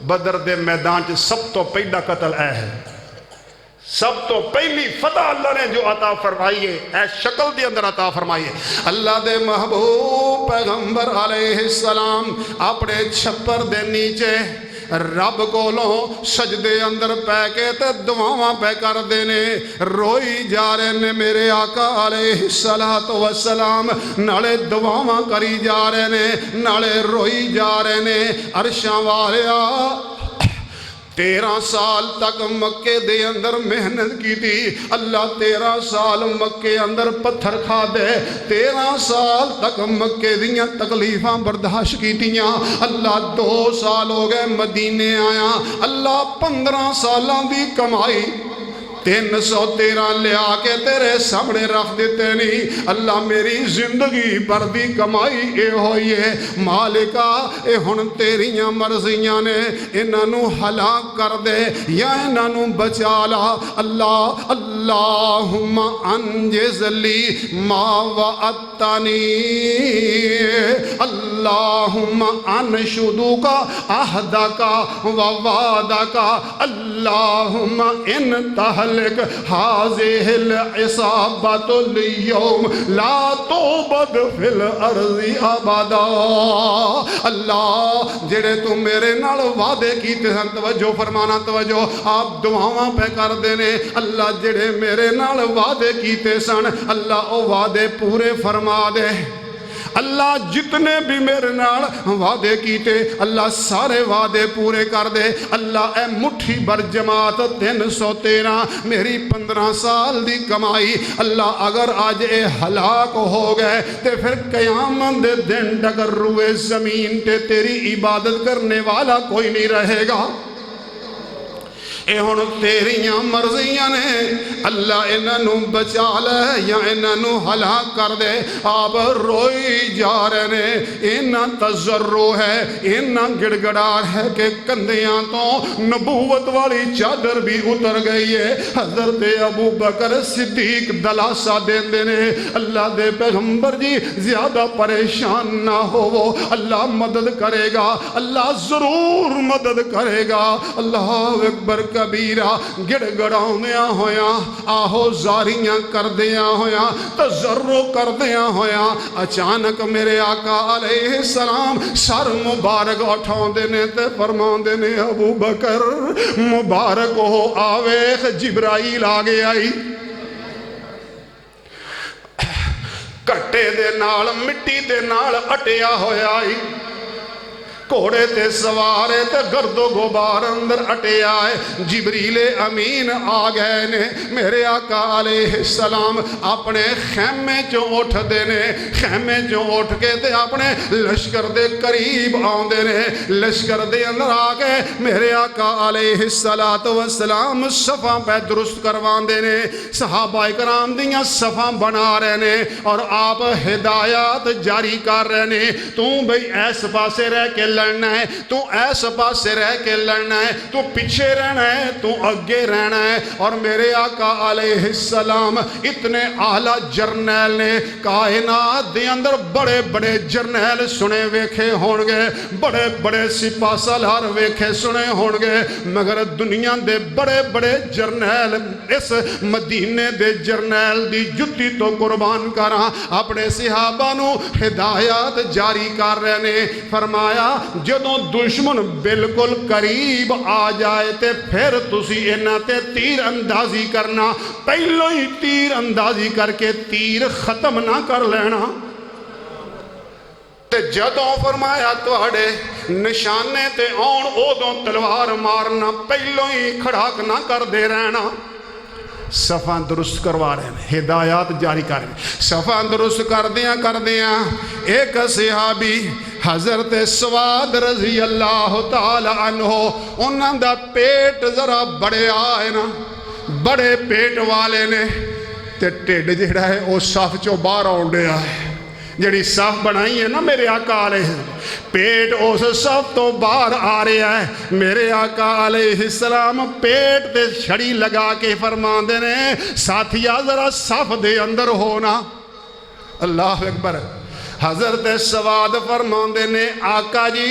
بدر دے میدان چ سب تو پہلا قتل اے ہے، سب تو پہلی فتح اللہ نے جو عطا فرمائیے اے شکل دے اندر عطا فرمائیے۔ اللہ دے محبوب پیغمبر علیہ السلام اپنے چھپر دے نیچے رب کولوں سجدے اندر پہ کے تے دعاواں پہ کر دینے، روئی جا رہے نے میرے آقا علیہ السلام، نالے دعاواں کری جا رہے نے، نالے روئی جا رہے نے۔ عرشاں والیا 13 سال تک مکے دے اندر محنت کی تھی، اللہ 13 سال مکے اندر پتھر کھا دے، 13 سال تک مکے دیاں تکلیفاں برداشت کی تیاں، اللہ 2 سال ہو گئے مدینے آیا، اللہ 15 سالاں دی کمائی 313 لیا کے تیرے سامنے رکھ دیتے نہیں۔ اللہ میری زندگی پر دی کمائی اے ہوئی ہے، مالکا اے ہن تیریاں مرضیاں نے، انہوں ہلاک کر دے یا انہوں بچا لا۔ اللہ اللہم انجز لی ما وعدتنی، اللہم انشدوکا عہدکا ووعدکا، اللہم ان تہل حاضح العصابت اليوم لا توبد فی الارض ابدا۔ اللہ جڑے تو میرے نال وعدے کیتے ہیں، توجہ فرمانا توجہ، آپ دعاواں پہ کر دینے، اللہ جڑے میرے نال وعدے کیتے سن اللہ او وعدے پورے فرما دے۔ اللہ جتنے بھی میرے نال وعدے کیتے اللہ سارے وعدے پورے کر دے۔ اللہ اے مٹھی بر جماعت 313 میری 15 سال دی کمائی، اللہ اگر آج اے ہلاک ہو گئے تے پھر قیامت دے دن ڈگر روئے زمین تے تیری عبادت کرنے والا کوئی نہیں رہے گا۔ اے ہن تیریاں مرضیاں نے، اللہ انہوں بچا لے یا انہوں ہلاک کر دے۔ آپ روئی جا رہے نے، انہاں تضرع ہے، انہاں گڑ گڑار ہے کہ کندیاں تو نبوت والی چادر بھی اتر گئی ہے۔ حضرت ابو بکر صدیق دلاسا دین دینے، اللہ دے پیغمبر جی زیادہ پریشان نہ ہو، وہ اللہ مدد کرے گا، اللہ ضرور مدد کرے گا۔ اللہ اکبر کبیرہ، گڑ گڑاؤنیاں ہویاں، آہو زاریاں کر دیاں ہویاں، تضرع کر دیاں ہویاں، اچانک میرے آقا علیہ السلام سر مبارک اٹھاؤں دینے تے فرمان دینے، ابو بکر مبارک ہو آویخ جبرائیل آگے آئی، کٹے دے نال مٹی دے نال اٹیا ہویا آئی، کوڑے تے سوارے تے گرد و غبار اندر اٹے آئے، جبریل امین آ گئے نے، میرے آقا علیہ السلام اپنے خیمے چوں اٹھ دینے، خیمے چوں اٹھ کے تے اپنے لشکر دے قریب آن دینے، لشکر دے اندر آگے میرے آقا علیہ السلام صفاں پہ درست کروان دینے، صحابہ اکرام دیاں صفاں بنا رہنے اور آپ ہدایات جاری کر رہنے، تو بھئی ایس پاسے رہ کے لڑنا ہے، تو ایس پاسے رہ کے لڑنا ہے، تو پیچھے رہنا ہے، تو اگے رہنا ہے۔ اور میرے آقا علیہ السلام اتنے اعلیٰ جرنیل نے، کائنات دے اندر بڑے بڑے جرنیل سنے ویکھے ہونگے، بڑے بڑے سپاہ سالار ویکھے سنے ہونگے، مگر دنیا دے بڑے بڑے جرنیل اس مدینے دے جرنیل دی جتی تو قربان کراں، اپنے صحابہ نو ہدایات جاری کر رہے نے۔ فرمایا جدوں دشمن بالکل قریب آ جائے تے پھر تسی انہاں تے تیر اندازی کرنا، پہلو ہی تیر اندازی کر کے تیر ختم نہ کر لینا۔ تے جدوں فرمایا تواڈے نشانے تے آن اودوں تلوار مارنا، پہلو ہی کھڑاک نہ کر دے رہنا۔ صفاں درست کروا رہے ہیں، ہدایات جاری کر رہے ہیں، صفاں درست کر دیا ایک صحابی حضرت سواد رضی اللہ تعالی عنہ، انہاں دا پیٹ ذرا بڑے آئے نا، بڑے پیٹ والے نے تے ٹیڈ جڑا ہے او صف چو باہر آن ڈیا ہے، جڑی صف بنائی ہے نا میرے آقا علیہ پیٹ اس صف تو باہر آ رہا ہے۔ میرے آقا علیہ السلام پیٹ تے چھڑی لگا کے فرماندے نے ساتھیا ذرا صف دے اندر ہونا۔ اللہ اکبر۔ حضرت سواد فرماندے نے آقا جی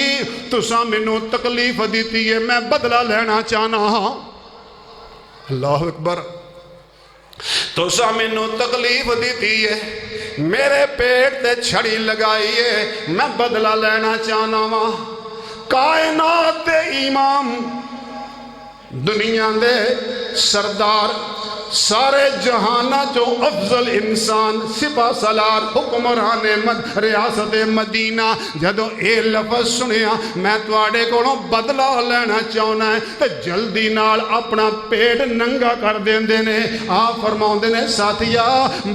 تساں مینوں تکلیف دیتی ہے، میں بدلہ لینا چاہنا ہاں۔ اللہ اکبر۔ تساں مینوں تکلیف دیتی ہے، میرے پیٹ تے چھڑی لگائی ہے، میں بدلہ لینا چاہنا وا۔ کائنات دے امام، دنیا دے سردار، سارے جہانہ جو افضل انسان، سپہ سالار، حکمران ریاست مدینہ، جدو اے لفظ سنیا میں تواڈے کولوں بدلہ لینا چاہنا ہے تے جلدی نال اپنا پیٹ ننگا کر دیندے نے۔ آپ فرماؤندے نے ساتھیا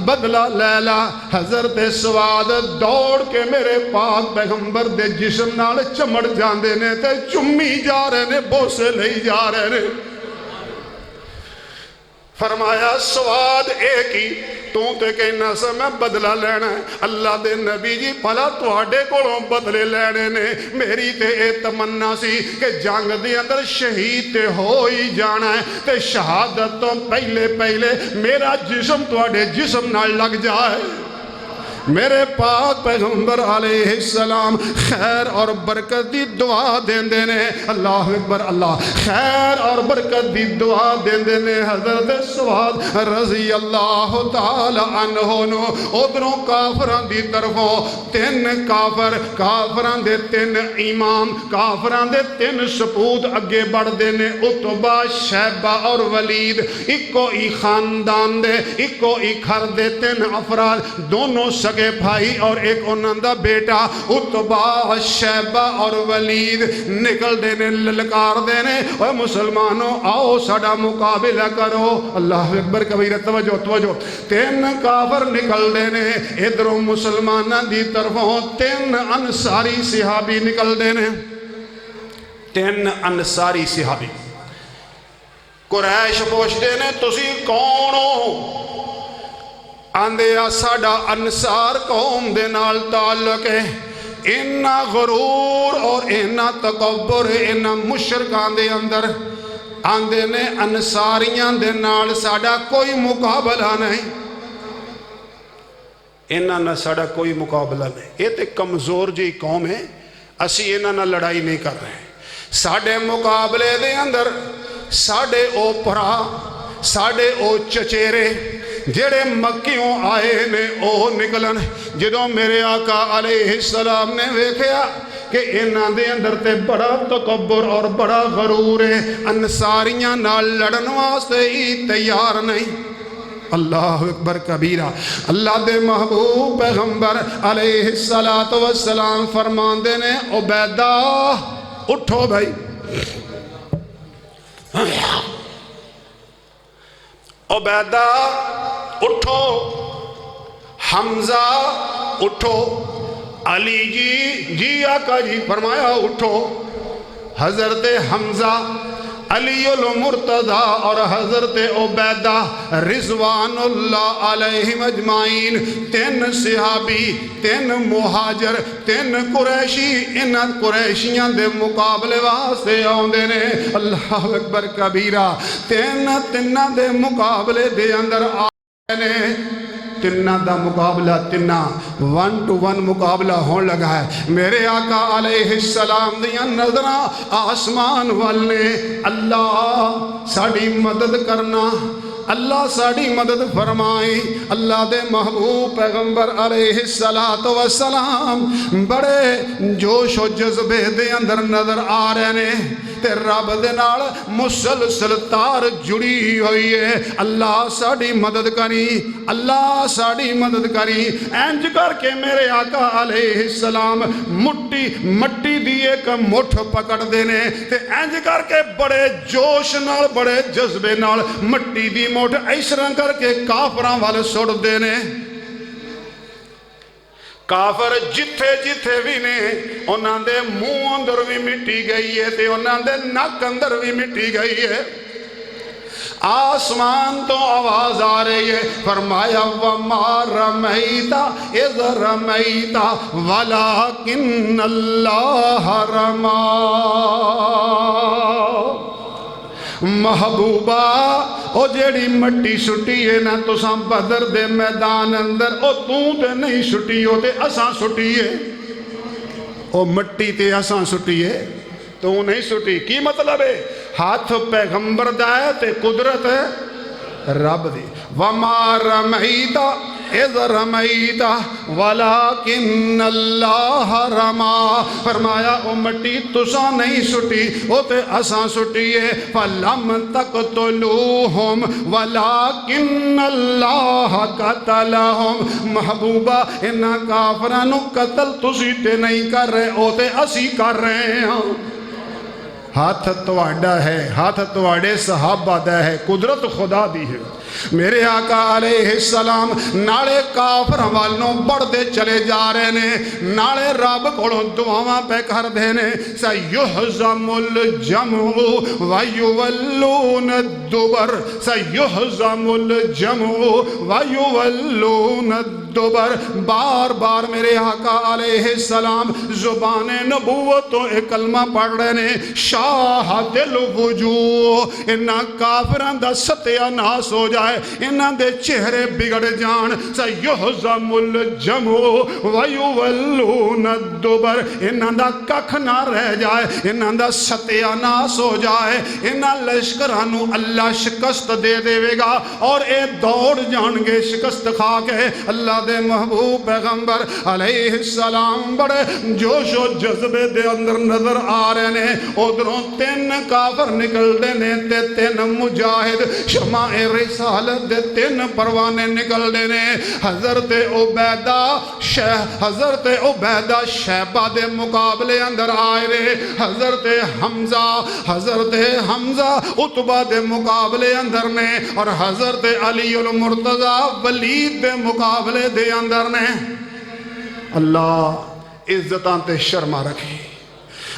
بدلہ لے لا۔ حضرت سواد دوڑ کے میرے پاک پیغمبر دے جسم نال چمڑ جاندے نے تے چمی جا رہے نے، بوسے لئی جا رہے نے۔ فرمایا سواد ایک ہی تو تے کہنا سا میں بدلہ لینا ہے۔ اللہ دے نبی جی بھلا تواڈے کولوں بدلے لینے نے، میری تے اے تمنا سی کہ جنگ دے اندر شہید تے ہو ہی جانا ہے تے شہادت تو پہلے میرا جسم تواڈے جسم نال لگ جائے۔ میرے پاک پیغمبر علیہ السلام خیر اور برکت دی دعا دیندے نے۔ اللہ اکبر۔ اللہ خیر اور برکت دی دعا دیندے نے۔ حضرت سواد رضی اللہ تعالی عنہ نو ادھروں کافران دی طرفوں تین کافران دے تین امام، کافران دے تین سپود اگے بڑھ دینے، عتبہ، شیبہ اور ولید، ایکو ای خاندان دے، ایکو ای گھر دے تین افراد، دونوں سگے بھائی اور ایک انہاں دا بیٹا عتبہ، شیبہ اور ولید نکل دینے، للکار دینے، اے مسلمانوں آؤ ساڈا مقابلہ کرو۔ اللہ اکبر کبیرہ۔ توجہ۔ تین کافر نکل دینے، ادھروں مسلمانہ دی طرفوں تین انصاری صحابی نکل دینے، تین انصاری صحابی۔ قریش پوچھ دینے تسی کون ہو؟ آندے ساڈا انصار قوم دے نال تعلق ہے۔ اینا غرور اور اینا تکبر اینا مشرکان دے اندر، آندے نے انصاریاں دے نال ساڈا کوئی مقابلہ نہیں، اینا نہ ساڈا کوئی مقابلہ نہیں، یہ تے کمزور جی قوم ہے، اسی اینا نہ لڑائی نہیں کر رہے ہیں۔ ساڈے مقابلے دے اندر ساڈے او پرا، ساڈے او چچیرے جڑے مکیوں آئے نے او نکلن۔ جدوں میرے آقا علیہ السلام نے ویکھیا کہ انہاں دے اندر تے بڑا تکبر اور بڑا غرور ہے، انصاریاں نال لڑن واسطے ہی تیار نہیں۔ اللہ اکبر کبیرہ۔ اللہ دے محبوب پیغمبر علیہ السلام فرماندے نے عبیدہ اٹھو بھائی، عبیدہ اٹھو، حمزہ اٹھو، علی جی آقا جی فرمایا اٹھو۔ حضرت حمزہ، علی المرتضی اور حضرت عبیدہ رضوان اللہ علیہم اجمعین، تین صحابی، تین مہاجر، تین قریشی، ان قریشیاں دے مقابلے واسطے آؤندے نے۔ اللہ اکبر کبیرہ۔ تین دے مقابلے دے اندر آئے نے، تنہ دا مقابلہ، تنہ 1 to 1 مقابلہ ہون لگا ہے۔ میرے آقا علیہ السلام دیاں نظرہ آسمان والنے، اللہ ساڑی مدد کرنا، اللہ ساڑی مدد فرمائی۔ اللہ دے محبوب پیغمبر علیہ السلام بڑے جوش و جذبے دے اندر نظر آ رہے نے تے رب دے نال مسلسل تار جڑی ہوئی ہے۔ اللہ ساڑی مدد کری، اللہ ساڑی مدد کری۔ انج کر کے میرے آقا علیہ السلام مٹی دی ایک مٹھ پکڑ دینے تے انج کر کے بڑے جوش نال بڑے جذبے نال مٹی دی مٹھ اس طرح کر کے کافراں والے سڑ دینے۔ کافر جتھے جتھے بھی نے انہاں دے منہ اندر بھی مٹی گئی ہے تے انہاں دے نک اندر بھی مٹی گئی ہے۔ آسمان تو آواز آ رہی ہے، فرمایا وَمَا رَمَيْتَ إِذْ رَمَيْتَ وَلَكِنَّ اللَّهَ رَمَى۔ محبوبہ او جیڑی مٹی سٹی ہے نا تساں بدر دے میدان اندر او تے نہیں سٹی ہو تے اساں سٹی ہے۔ او مٹی تے اساں سٹی ہے تو نہیں سٹی۔ کی مطلب ہے؟ ہاتھ پیغمبر دا ہے تے قدرت ہے رب دی۔ وَمَا رَمَيْتَ إِذْ رَمَيْتَ وَلَكِنَّ اللَّهَ رَمَى۔ فرمایا او مٹی تساں نہیں سٹی او تے اساں سٹی ہے۔ فَلَمْ تَقْتُلُوهُمْ وَلَكِنَّ اللَّهَ قَتَلَهُمْ۔ محبوبہ انہاں کافرانو قتل تسی تے نہیں کر رہے او تے اسی کر رہے ہیں۔ ہاتھ تواڈا ہے، ہاتھ تواڈے صحابہ دا ہے، قدرت خدا دی ہے۔ میرے آقا علیہ السلام نالے کافر والوں بڑھ دے چلے جا رہے نے، نالے رب کولوں دعاواں پہ کر دینے۔ سَيُحْزَمُ الْجَمْعُ وَيُوَلُّونَ الدُّبُرَ، سَيُحْزَمُ الْجَمْعُ وَيُوَلُّونَ الدُّبُرَ۔ بار بار میرے آقا علیہ السلام زبان نبوتوں ایک کلمہ پڑھ رہے نے، شاہد الوجوہ۔ انہاں کافران دا ستیہ ناس ہو جائے، انہاں دے چہرے بگڑ جان۔ سَيُحْزَمُ الْجَمْعُ وَيُوَلُّونَ الدُّبُرَ۔ انہاں دا ککھ نہ رہ جائے، انہاں دا ستیہ ناس ہو جائے۔ انہاں لشکرانو اللہ شکست دے دے گا اور اے دوڑ جان گے شکست کھا کے۔ اللہ دے محبوب پیغمبر علیہ السلام بڑے جوش و جذبے دے اندر نظر آ رہے نے۔ ادھروں تین کافر نکل دینے تے تین مجاہد شمع رسالت دے تین پروانے نکل دینے۔ حضرت عبیدہ شیبہ دے مقابلے اندر آئے رہے، حضرت حمزہ عتبہ دے مقابلے اندر نے، اور حضرت علی المرتضی ولید دے مقابلے دے اندر نے۔ اللہ عزتاں تے شرما رکھی۔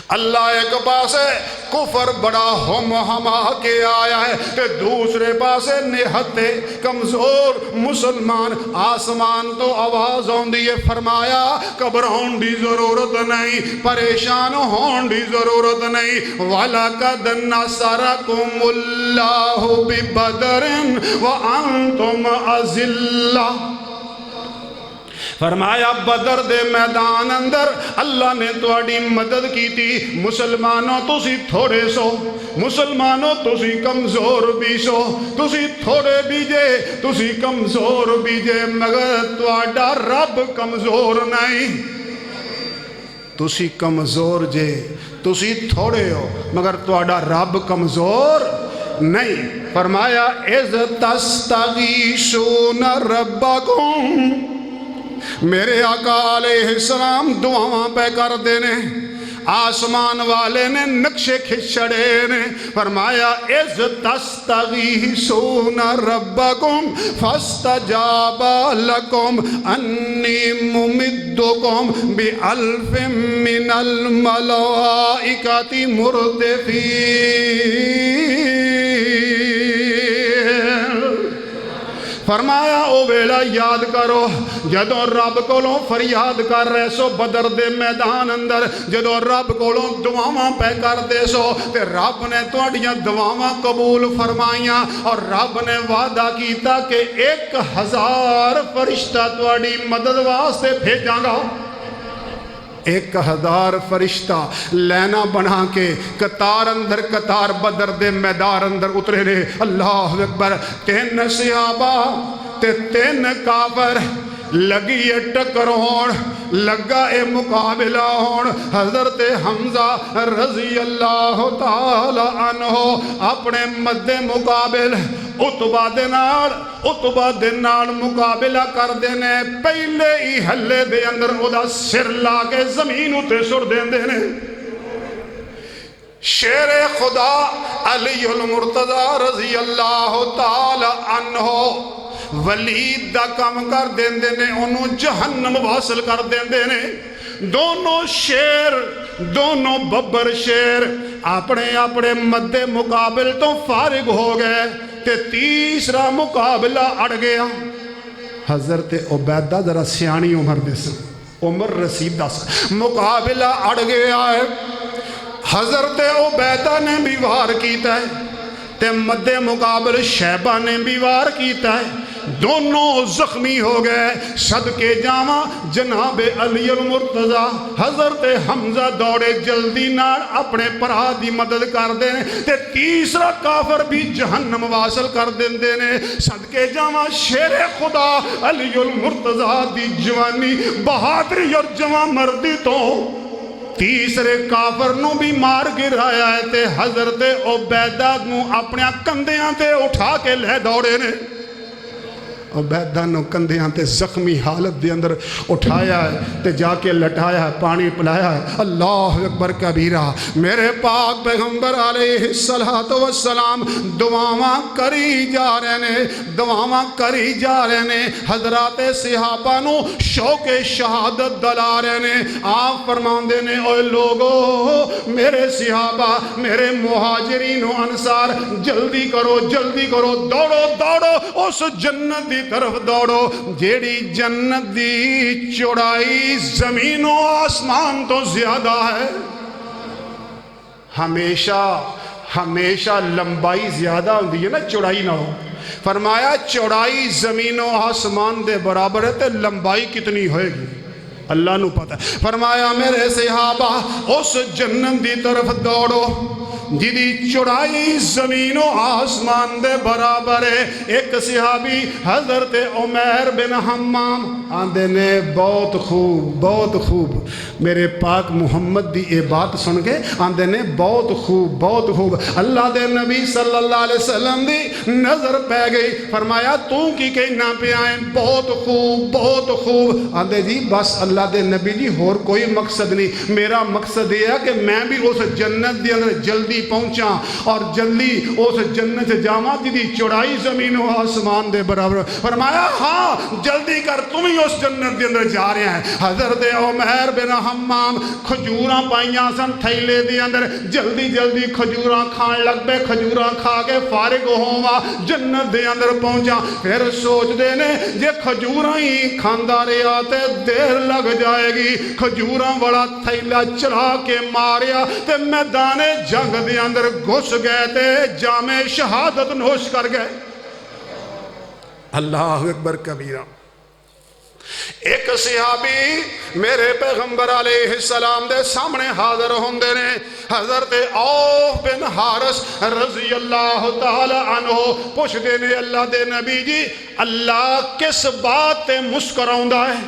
اللہ ایک پاسے کفر بڑا ہم ہما کے آیا ہے کہ دوسرے پاسے نہتے کمزور مسلمان۔ آسمان تو آواز ہوندی ہے، فرمایا گھبراؤن دی ضرورت نہیں، پریشان ہون دی ضرورت نہیں۔ وَلَقَدْ نَصَرَكُمُ اللَّهُ بِبَدْرٍ وَأَنْتُمْ أَذِلَّةٌ۔ فرمایا بدر دے میدان اندر اللہ نے تواڈی مدد کی تھی۔ مسلمانوں تسی تھوڑے سو، مسلمانوں تسی کمزور بھی سو، تسی تھوڑے بھی جے، تسی کمزور بھی جے، مگر تواڈا رب کمزور نہیں۔ تسی کمزور جے، تسی تھوڑے ہو، مگر تواڈا رب کمزور نہیں۔ فرمایا اِذْ تَسْتَغِیثُونَ رَبَّکُمْ۔ میرے آقا علیہ السلام دعاواں پہ کر دینے، آسمان والے نے نقشے کھچڑے نے۔ فرمایا اِذْ تَسْتَغِیثُونَ رَبَّکُمْ فَاسْتَجَابَ لَکُمْ أَنِّی مُمِدُّکُمْ بِأَلْفٍ مِّنَ الْمَلَائِکَةِ مُرْدِفِینَ۔ فرمایا او ویلا یاد کرو جدوں رب کولوں فریاد کر رہے سو بدر دے میدان اندر، جدوں رب کولوں دعاواں پہ کر دے سو تے رب نے تواڈیاں دعاواں قبول فرمائیاں، اور رب نے وعدہ کیتا کہ 1000 فرشتہ تواڈی مدد واسطے بھیجاں گا۔ 1000 فرشتہ لینا بنا کے قطار اندر قطار بدر دے میدان اندر اترے نے. اللہ اکبر. 3 صحابہ تے 3 کافر لگی ہے ٹکر ہون, لگا اے مقابلہ ہون. حضرت حمزہ رضی اللہ تعالی عنہ اپنے مد مقابل اتبا دے نال مقابلہ کر دینے. پہلے ہی حلے دے اندر او دا سر لا کے زمین اتے سر دیندے نے. شیر خدا علی المرتضی رضی اللہ تعالی عنہ ولید دا کام کر دیندے نے, انہوں جہنم واصل کر دیندے نے. دونوں شیر, دونوں ببر شیر اپنے اپنے مد مقابل تو فارغ ہو گئے تے تیسرا مقابلہ اڑ گیا. حضرت عبیدہ ذرا سیانی عمر دے سن, عمر رسید دا سن. مقابلہ اڑ گیا ہے. حضرت عبیدہ نے بھی وار کیتا ہے تے مد مقابل شیبہ نے بھی وار کیتا ہے. دونوں زخمی ہو گئے. صدقے جاواں جناب علی المرتضی حضرت حمزہ دوڑے جلدی نال اپنے پرا دی مدد کر دے تے تیسرا کافر بھی جہنم واصل کر دیندے نے. صدقے جاواں شیر خدا علی المرتضی دی جوانی بہادری اور جواں مردی تو تیسرے کافر نو بھی مار گرایا ہے تے حضرت عبیدہ نو اپنے کندیاں تے اٹھا کے لے دوڑے نے. عبیدہ نو کندیاں تے زخمی حالت دے اندر اٹھایا ہے تے جا کے لٹایا ہے, پانی پلایا ہے. اللہ اکبر کبیرہ. میرے پاک پیغمبر علیہ السلام دعاواں کری جا رہے نے, دعاواں کری جا رہے نے. حضرات صحابہ نو شوق شہادت دلا رہے نے. آپ فرماندے نے اوے لوگو میرے صحابہ میرے مہاجرین و انصار جلدی کرو جلدی کرو, دوڑو دوڑو اس جنت دی طرف دوڑو جیڑی جنت دی چوڑائی زمین و آسمان تو زیادہ ہے. ہمیشہ لمبائی زیادہ ہوندی ہے نا, چوڑائی نہ ہو. فرمایا چوڑائی زمین و آسمان دے برابر ہے تے لمبائی کتنی ہوئے گی اللہ نو پتہ ہے. فرمایا میرے صحابہ اس جنت دی طرف دوڑو جدی چوڑائی زمین و آسمان دے برابر ہے. ایک صحابی حضرت عمیر بن حمام آندے نے بہت خوب میرے پاک محمد دی اے بات سن کے آندے نے بہت خوب اللہ دے نبی صلی اللہ علیہ وسلم دی نظر پہ گئی. فرمایا تو کی کہنا پہ آئیں بہت خوب. آندے جی بس اللہ دے نبی جی اور کوئی مقصد نہیں, میرا مقصد یہ ہے کہ میں بھی اس جنت دی اندر جلدی پہنچا اور جلدی اس جنت جاواں جدی چوڑائی زمین و آسمان دے برابر. فرمایا ہاں جلدی کر, تم ہی اس جنت دے اندر جا رہے ہیں. حضرت عمیر بن حمام کھجوراں پائیاں سن تھیلے دے اندر, جلدی کھجوراں کھان لگ پے. کھجوراں کھا کے فارغ ہوا جنت دے اندر پہنچا. پھر سوچ دے نے جے کھجوراں ہی کھاندا رہیا تے دیر لگ جائے گی. کھجوراں والا تھیلا چلا کے ماریا تے میدان جنگ دے اندر گھس گئے تے جام شہادت نوش کر گئے. اللہ اکبر کبیرہ. ایک صحابی میرے پیغمبر علیہ السلام دے سامنے حاضر ہوندے نے. حضرت عوف بن حارث رضی اللہ تعالی عنہ پوچھ دے نے اللہ دے نبی جی اللہ کس بات تے مسکراؤندا ہے؟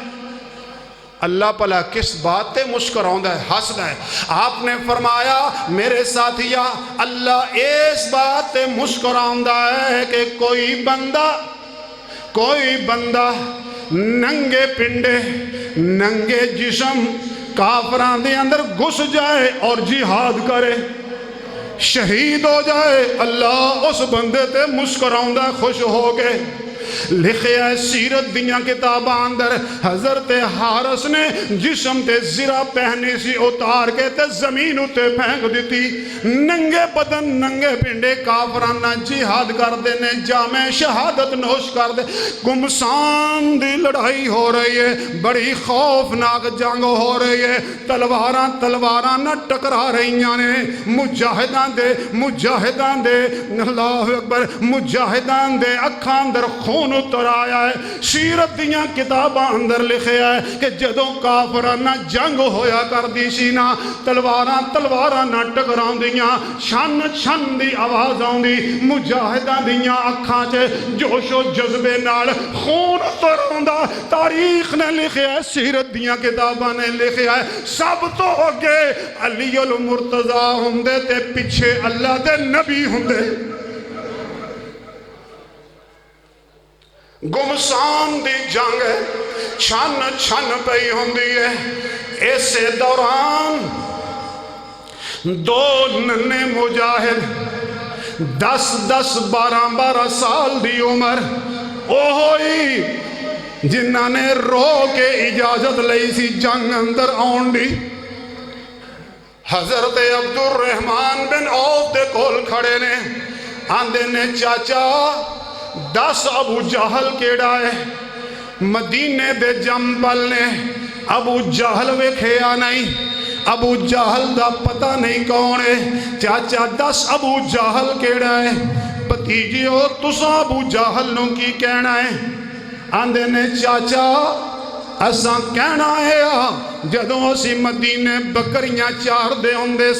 اللہ پلا کس بات تے مسکراؤندا ہے, ہسدا ہے؟ آپ نے فرمایا میرے ساتھیا اللہ اس بات تے مسکراؤندا ہے کہ کوئی بندہ ننگے پنڈے ننگے جسم کافران دے اندر گھس جائے اور جہاد کرے, شہید ہو جائے, اللہ اس بندے تے مسکراؤندا ہے, خوش ہو گئے. لکھیا سیرت دیاں کتاباں اندر حضرت حارث نے جسم تے زرہ پہنی سی اتار کے تے زمین اتے پھینک دیتی. ننگے بدن ننگے پنڈے کافرانہ جہاد کر دینے, جامع شہادت نوش کر دے. گمسان دی لڑائی ہو رہی ہے, بڑی خوفناک جنگ ہو رہی ہے. تلواراں نہ ٹکرا رہیاں نے. مجاہدان دے اللہ اکبر مجاہدان دے اکھاں اندر خون خون اتر آیا ہے۔ سیرت دیاں کتاباں اندر لکھیا ہے کہ جدوں کافراں جنگ ہویا کر دی سی نا، تلواراں نہ ٹکراؤں دیاں، چھن چھن دی آواز آؤں دی، مجاہداں دیاں اکھاں چے جوش و جذبے نال خون اتر آؤندا۔ تاریخ نے لکھیا ہے، سیرت دیاں کتاباں نے لکھیا ہے، سب تو اگے علی المرتضیٰ ہوندے تے پیچھے اللہ دے نبی ہوندے۔ گمسان دی جنگ ہے، چھن چھن پئی ہوندی ہے۔ اسے دوران دو ننے مجاہد 10 12 سال دی عمر، اوہی جنہاں نے رو کے اجازت لئی سی جنگ اندر آن دی۔ حضرت عبد الرحمن بن عوف دے کول کھڑے نے، آندے نے چاچا 10 ابو جہل کیڑا ہے؟ مدینے دے جنبل نے ابو جہل ویکھیا نہیں، ابو جہل دا پتہ نہیں کون ہے۔ چاچا 10 ابو جہل کیڑا ہے؟ بھتیجیو تساں ابو جہل نو کی کہنا ہے؟ آندے نے چاچا اساں کہنا ہے جدوں اسی مدینے بکریاں چار دے ہوندے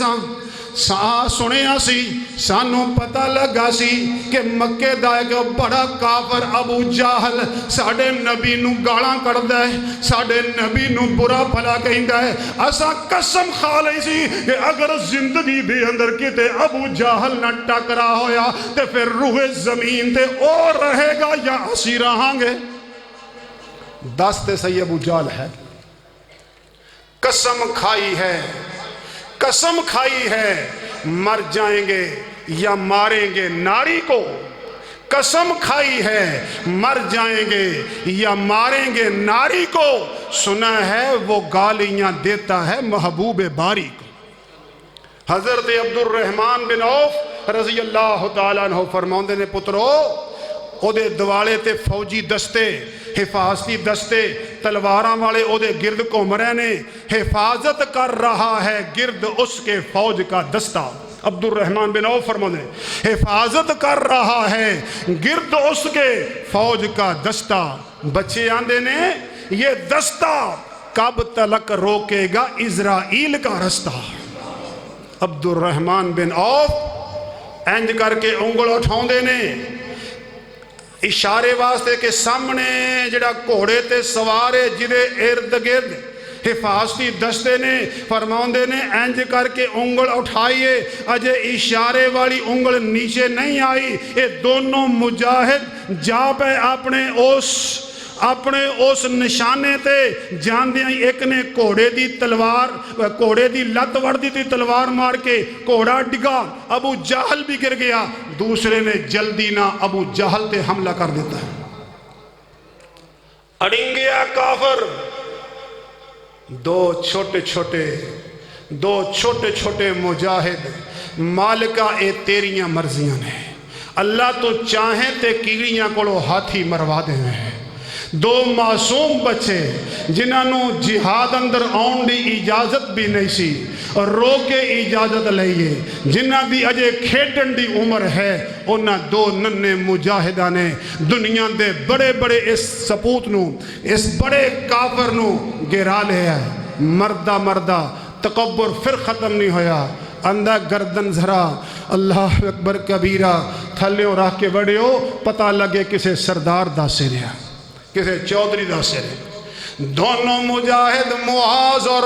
ساں سنیا سی، سانو پتہ لگا سی کہ مکے دا ایک بڑا کافر ابو جہل ساڑے نبی نو گالاں کردا ہے، ساڑے نبی نو برا بھلا کہندا ہے۔ اساں قسم کھا لئی سی کہ اگر زندگی دے اندر کتے ابو جہل نہ ٹکرا ہویا تے پھر روح زمین تے اور رہے گا یا اسی رہاں گے؟ 10 تے صحیح ابو جہل ہے۔ قسم کھائی ہے، قسم کھائی ہے، مر جائیں گے یا ماریں گے ناری کو۔ قسم کھائی ہے، مر جائیں گے یا ماریں گے ناری کو۔ سنا ہے وہ گالیاں دیتا ہے محبوب باری کو۔ حضرت عبد الرحمن بن عوف رضی اللہ تعالیٰ عنہ فرماؤندے نے پترو، او دے دوالے تے فوجی دستے، حفاظتی دستے، تلواراں والے او دے گرد گھوم رہے نے، حفاظت کر رہا ہے گرد اس کے فوج کا دستہ۔ عبد الرحمن بن عوف فرماتے ہیں حفاظت کر رہا ہے گرد اس کے فوج کا دستہ۔ بچے آندے نے یہ دستہ کب تلک روکے گا اسرائیل کا رستہ؟ عبد الرحمن بن عوف انج کر کے انگل اٹھاؤں دے نے اشارے واسطے کے سامنے جڑا گھوڑے تے سوارے جدے ارد گرد حفاظتی دستے نے فرماؤں دے نے انج کر کے انگل اٹھائیے، اجے اشارے والی انگل نیچے نہیں آئی، یہ دونوں مجاہد جا پہ اپنے اس نشانے تے جان دیاں ایک نے گھوڑے دی لت وڑ دی تھی تلوار مار کے گھوڑا ڈگا، ابو جہل بھی گر گیا، دوسرے نے جلدی نہ ابو جہل تے حملہ کر دیتا ہے۔ اڑنگیا کافر، دو چھوٹے چھوٹے مجاہد، مالکہ اے تیریاں مرضیاں نے، اللہ تو چاہیں تے کیڑیاں کولو ہاتھی مروا دے ہیں۔ دو معصوم بچے جنہوں جہاد اندر آن دی اجازت بھی نہیں سی اور رو کے اجازت لئیے، جنہ دی اجے کھیڈن دی عمر ہے، انہ دو ننے مجاہدہ نے دنیا دے بڑے بڑے اس سپوت نو، اس بڑے کافر نو گرا لے ہے۔ مردہ تکبر پھر ختم نہیں ہویا، اندھا گردن ذرا اللہ اکبر کبیرہ تھلیوں راہ کے بڑے ہو، پتہ لگے کسے سردار دا سے رہا، کسے چودری دا سے رہا۔ دونوں مجاہد معاذ اور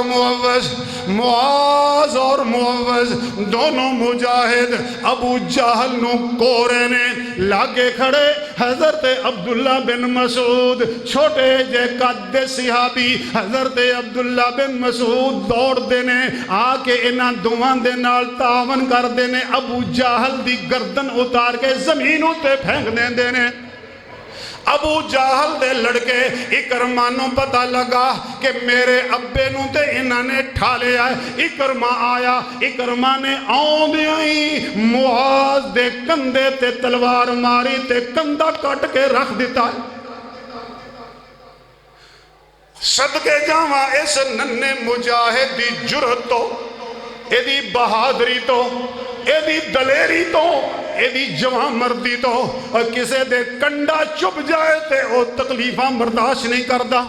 معوذ دونوں مجاہد ابو جہل نو کورے نے لاگے کھڑے۔ حضرت عبداللہ بن مسعود چھوٹے جے قد صحابی، حضرت عبداللہ بن مسعود دوڑ دینے آکے انہاں دوان دے نال تعاون کر دینے، ابو جہل دی گردن اتار کے زمینوں تے پھینک دیں دینے۔ ابو جہل دے لڑکے اکرمانوں پتہ لگا کہ میرے ابے نو تے انہاں نے ٹھالے آئے۔ اکرما آیا، اکرما نے آن دیائی معاذ دے کندے تے تلوار ماری تے کندہ کٹ کے رکھ دیتا ہے۔ صدقے جاواں اس ننے مجاہد دی جرت تو ਇਹਦੀ ਬਹਾਦਰੀ ਤੋਂ, ਇਹਦੀ ਦਲੇਰੀ ਤੋਂ, ਇਹਦੀ ਜਵਾਂ ਮਰਦੀ ਤੋਂ। ਔਰ ਕਿਸੇ ਦੇ ਕੰਡਾ ਚੁੱਭ ਜਾਏ ਤੇ ਉਹ ਤਕਲੀਫਾਂ ਬਰਦਾਸ਼ਤ ਨਹੀਂ ਕਰਦਾ,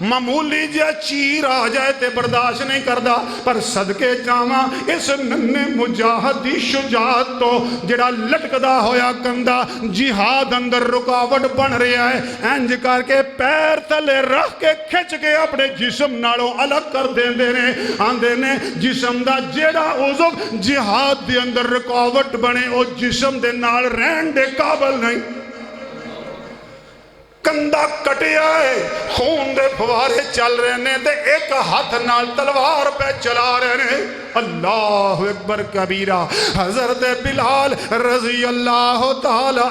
ਮਾਮੂਲੀ ਜਿਹਾ ਚੀਰ ਆ ਜਾਏ ਤੇ ਬਰਦਾਸ਼ਤ ਨਹੀਂ ਕਰਦਾ। ਪਰ ਸਦਕੇ ਜਾਵਾਂ ਇਸ ਨੰਨੇ ਮੁਜਾਹਦ ਦੀ ਸ਼ੁਜਾਅਤ ਤੋਂ, ਜਿਹੜਾ ਲਟਕਦਾ ਹੋਇਆ ਕੰਦਾ ਜਿਹਾਦ ਅੰਦਰ ਰੁਕਾਵਟ ਬਣ ਰਿਹਾ ਹੈ। ਇੰਜ ਕਰਕੇ ਪੈਰ ਥੱਲੇ ਰੱਖ ਕੇ ਖਿੱਚ ਕੇ ਆਪਣੇ ਜਿਸਮ ਨਾਲੋਂ ਅਲੱਗ ਕਰ ਦਿੰਦੇ ਨੇ। ਆਂਦੇ ਨੇ ਜਿਸਮ ਦਾ ਜਿਹੜਾ ਉਜ਼ਵ ਜਿਹਾਦ ਦੇ ਅੰਦਰ ਰੁਕਾਵਟ ਬਣੇ ਉਹ ਜਿਸਮ ਦੇ ਨਾਲ ਰਹਿਣ ਦੇ ਕਾਬਲ ਨਹੀਂ। ਕੰਦਾ ਕਟਿਆ ਹੈ, ਖੂਨ ਦੇ ਫਵਾਰੇ ਚੱਲ ਰਹੇ ਨੇ ਤੇ ਇੱਕ ਹੱਥ ਨਾਲ ਤਲਵਾਰ ਪੈ ਚਲਾ ਰਹੇ ਨੇ। ਅੱਲਾਹੁ ਅਕਬਰ ਕਬੀਰਾ। ਹਜ਼ਰਤ ਬਿਲਾਲ ਰਜ਼ੀ ਅੱਲਾਹੁ ਤਾਲਾ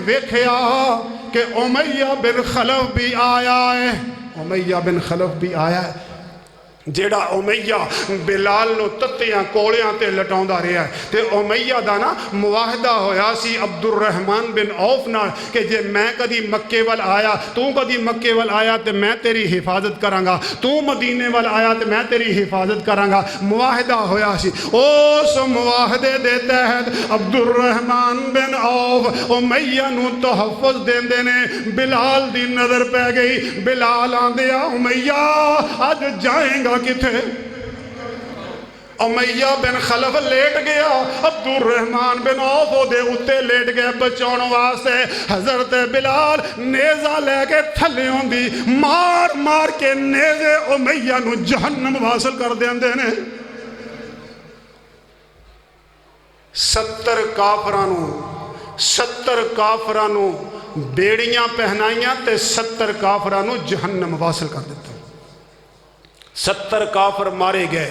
ਵੇਖਿਆ ਕਿ ਉਮਈਆ ਬਿਨ ਖਲਫ ਵੀ ਆਇਆ ਹੈ। ਉਮਈਆ ਬਿਨ ਖਲਫ ਵੀ ਆਇਆ ਹੈ, ਜਿਹੜਾ ਉਮਈਆ ਬਿਲਾਲ ਨੂੰ ਤੱਤਿਆਂ ਕੋਲਿਆਂ ਤੇ ਲਟਾਉਂਦਾ ਰਿਹਾ। ਤੇ ਉਮਈਆ ਦਾ ਨਾ ਮੁਆਹਦਾ ਹੋਇਆ ਸੀ ਅਬਦੁਰ ਰਹਿਮਾਨ ਬਿਨ ਔਫ ਨਾਲ ਕਿ ਜੇ ਮੈਂ ਕਦੀ ਮੱਕੇ ਵੱਲ ਆਇਆ, ਤੂੰ ਕਦੀ ਮੱਕੇ ਵੱਲ ਆਇਆ ਤੇ ਮੈਂ ਤੇਰੀ ਹਿਫਾਜ਼ਤ ਕਰਾਂਗਾ, ਤੂੰ ਮਦੀਨੇ ਵੱਲ ਆਇਆ ਤੇ ਮੈਂ ਤੇਰੀ ਹਿਫਾਜ਼ਤ ਕਰਾਂਗਾ। ਮੁਆਹਦਾ ਹੋਇਆ ਸੀ। ਉਸ ਮੁਆਹਦੇ ਦੇ ਤਹਿਤ ਅਬਦੁਰ ਰਹਿਮਾਨ ਬਿਨ ਔਫ ਉਮਈਆ ਨੂੰ ਤਹਫੁਜ਼ ਦਿੰਦੇ ਨੇ। ਬਿਲਾਲ ਦੀ ਨਜ਼ਰ ਪੈ ਗਈ। ਬਿਲਾਲ ਆਂਦੇ ਆ ਉਮਈਆ ਅੱਜ ਜਾਏਗਾ ਕਿਥੇ? ਉਮਈਆ ਬਿਨ ਖਲਫ ਲੇਟ ਗਿਆ, ਅਬਦੁਰ ਰਹਿਮਾਨ ਬਿਨ ਔਫ ਉਹਦੇ ਉੱਤੇ ਲੇਟ ਗਏ ਬਚਾਉਣ ਵਾਸਤੇ। ਹਜ਼ਰਤ ਬਿਲਾਲ ਨੇਜ਼ਾ ਲੈ ਕੇ ਥੱਲਿਓਂ ਦੀ ਮਾਰ ਮਾਰ ਕੇ ਨੇਜ਼ੇ ਉਮਈਆ ਨੂੰ ਜਹੰਨਮ ਵਾਸਲ ਕਰ ਦਿੰਦੇ ਨੇ। 70 ਕਾਫਰਾਂ ਨੂੰ ਬੇੜੀਆਂ ਪਹਿਨਾਈਆਂ ਤੇ 70 ਕਾਫਰਾਂ ਨੂੰ ਜਹੰਨਮ ਵਾਸਲ ਕਰ ਦਿੱਤਾ। 70 ਕਾਫਰ ਮਾਰੇ ਗਏ,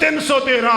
313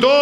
2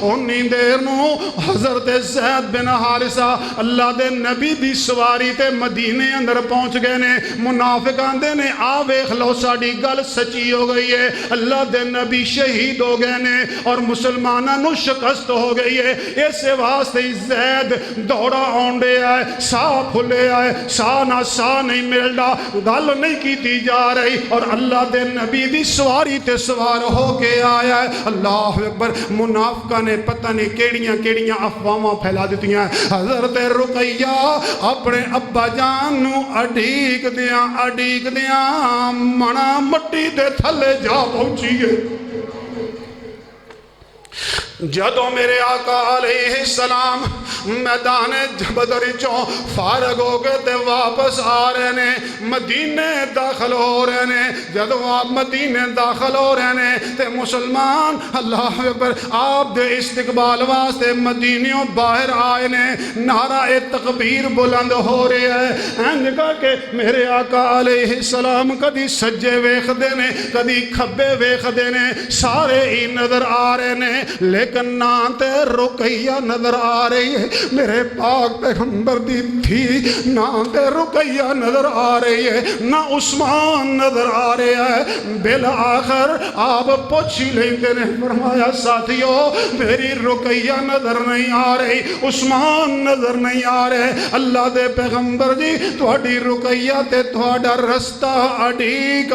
اونی دیر نو حضرت زید بن حارثہ اللہ دے نبی دی سواری تے مدینے اندر پہنچ گئے نے منافق آندے نے آ ویکھ لو ساڈی گل سچی ہو گئی ہے اللہ دے نبی شہید ہو گئے نے اور مسلماناں نو شکست ہو گئی ہے اس واسطے زید دوڑا آنڈے آئے ساہ پھلے آئے ساہ نہ ساہ نہیں ملدا گل نہیں کیتی جا رہی اور اللہ دے نبی دی سواری تے سوار ہو کے آیا ہے اللہ اکبر منافقہ نے پتہ نہیں کیڑیاں افواہاں پھیلا دیتیاں حضرت رقیہ اپنے ابا جان نو اڈیک دیاں منا مٹی دے تھلے جا پہنچی ہے جدوں میرے آقا علیہ السلام میدان بدر چوں فارغ ہو گئے تے واپس آ رہے نے مدینے داخل ہو رہے نے جدوں آپ مدینے داخل ہو رہے نے تے مسلمان اللہ اکبر آپ دے استقبال واسطے مدینیوں باہر آئے نے نعرہ تکبیر بلند ہو رہے ہیں انج کہا کہ میرے آقا علیہ السلام کدی سجے ویکھ دے نے کدی کھبے ویکھ دے نے سارے ہی نظر آ رہے نے لیکن نہ تے رقیہ نظر آ رہی ہے میرے پاک پیغمبر دی تھی نہ تے رقیہ نظر آ رہی ہے نہ عثمان نظر آ رہا ہے بالآخر آپ پوچھ ہی لیتے نے فرمایا ساتھیو میری رقیہ نظر نہیں آ رہی عثمان نظر نہیں آ رہے اللہ دے پیغمبر جی تھوڑی رقیہ تے تھوڑا رستہ اڈیک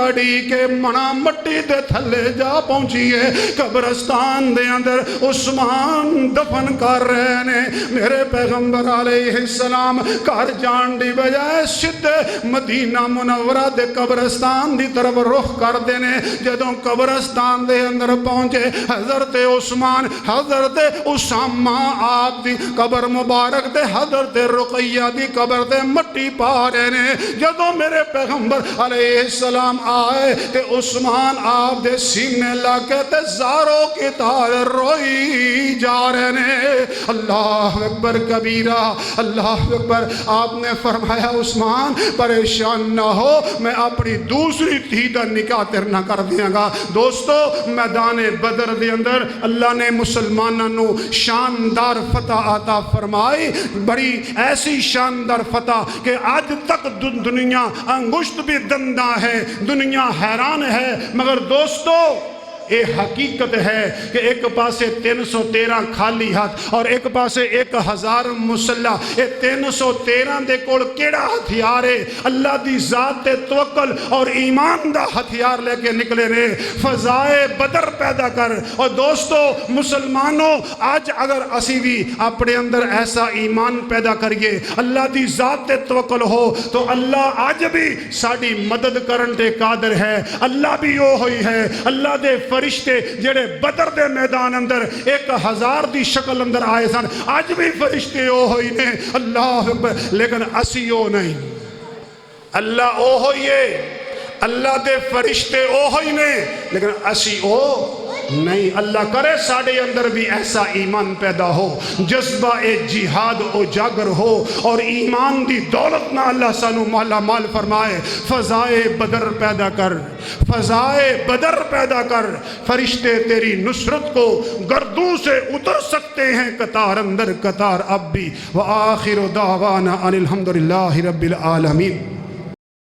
کے منا مٹی دے تھلے جا پہنچی ہے قبرستان دے اندر عثمان دفن کر رہے نے میرے پیغمبر علیہ السلام گھر جان دی بجائے سدھے مدینہ منورہ دے قبرستان دی طرف رخ کر دینے جدوں قبرستان دے اندر پہنچے حضرت عثمان حضرت اسامہ آپ دی قبر مبارک تے حضرت رقیہ دی قبر تے مٹی پا رہے نے جدوں میرے پیغمبر علیہ السلام آئے تے عثمان آپ دے سینے لاکے تے زاروں کی تار روئی جا رہے نے اللہ اکبر کبیرہ اللہ اکبر آپ نے فرمایا عثمان پریشان نہ ہو میں اپنی دوسری تھی دا نکاح تیرے نہ کر دیاں گا دوستو میدان بدر دے اندر اللہ نے مسلمانوں نو شاندار فتح عطا فرمائی بڑی ایسی شاندار فتح کہ آج تک دنیا انگشت بھی دندہ ہے دنیا حیران ہے مگر دوستو یہ حقیقت ہے کہ ایک پاسے 313 خالی ہاتھ اور ایک پاسے 1000 مسلح یہ 313 دے کول کیڑا ہتھیار ہے اللہ دی ذات تے توکل اور ایمان دا ہتھیار لے کے نکلے رہے فضائے بدر پیدا کر اور دوستو مسلمانوں آج اگر اسی بھی اپنے اندر ایسا ایمان پیدا کریے اللہ دی ذات تے توکل ہو تو اللہ آج بھی ساڑی مدد کرن تے قادر ہے اللہ بھی وہ ہوئی ہے اللہ دے فرشتے جڑے بدر دے میدان اندر 1000 دی شکل اندر آئے سن آج بھی فرشتے او ہوئی نے اللہ اکبر لیکن اسی او نہیں اللہ او ہوئی ہے اللہ دے فرشتے او ہوئی نے لیکن اسی او نہیں اللہ کرے ساڑے اندر بھی ایسا ایمان پیدا ہو جذبہ جہاد اجاگر ہو اور ایمان دی دولت نہ اللہ سانو مالا مال فرمائے فضائے بدر پیدا کر فضائے بدر پیدا کر فرشتے تیری نصرت کو گردوں سے اتر سکتے ہیں قطار اندر قطار اب بھی وآخر دعوانا ان الحمدللہ رب العالمین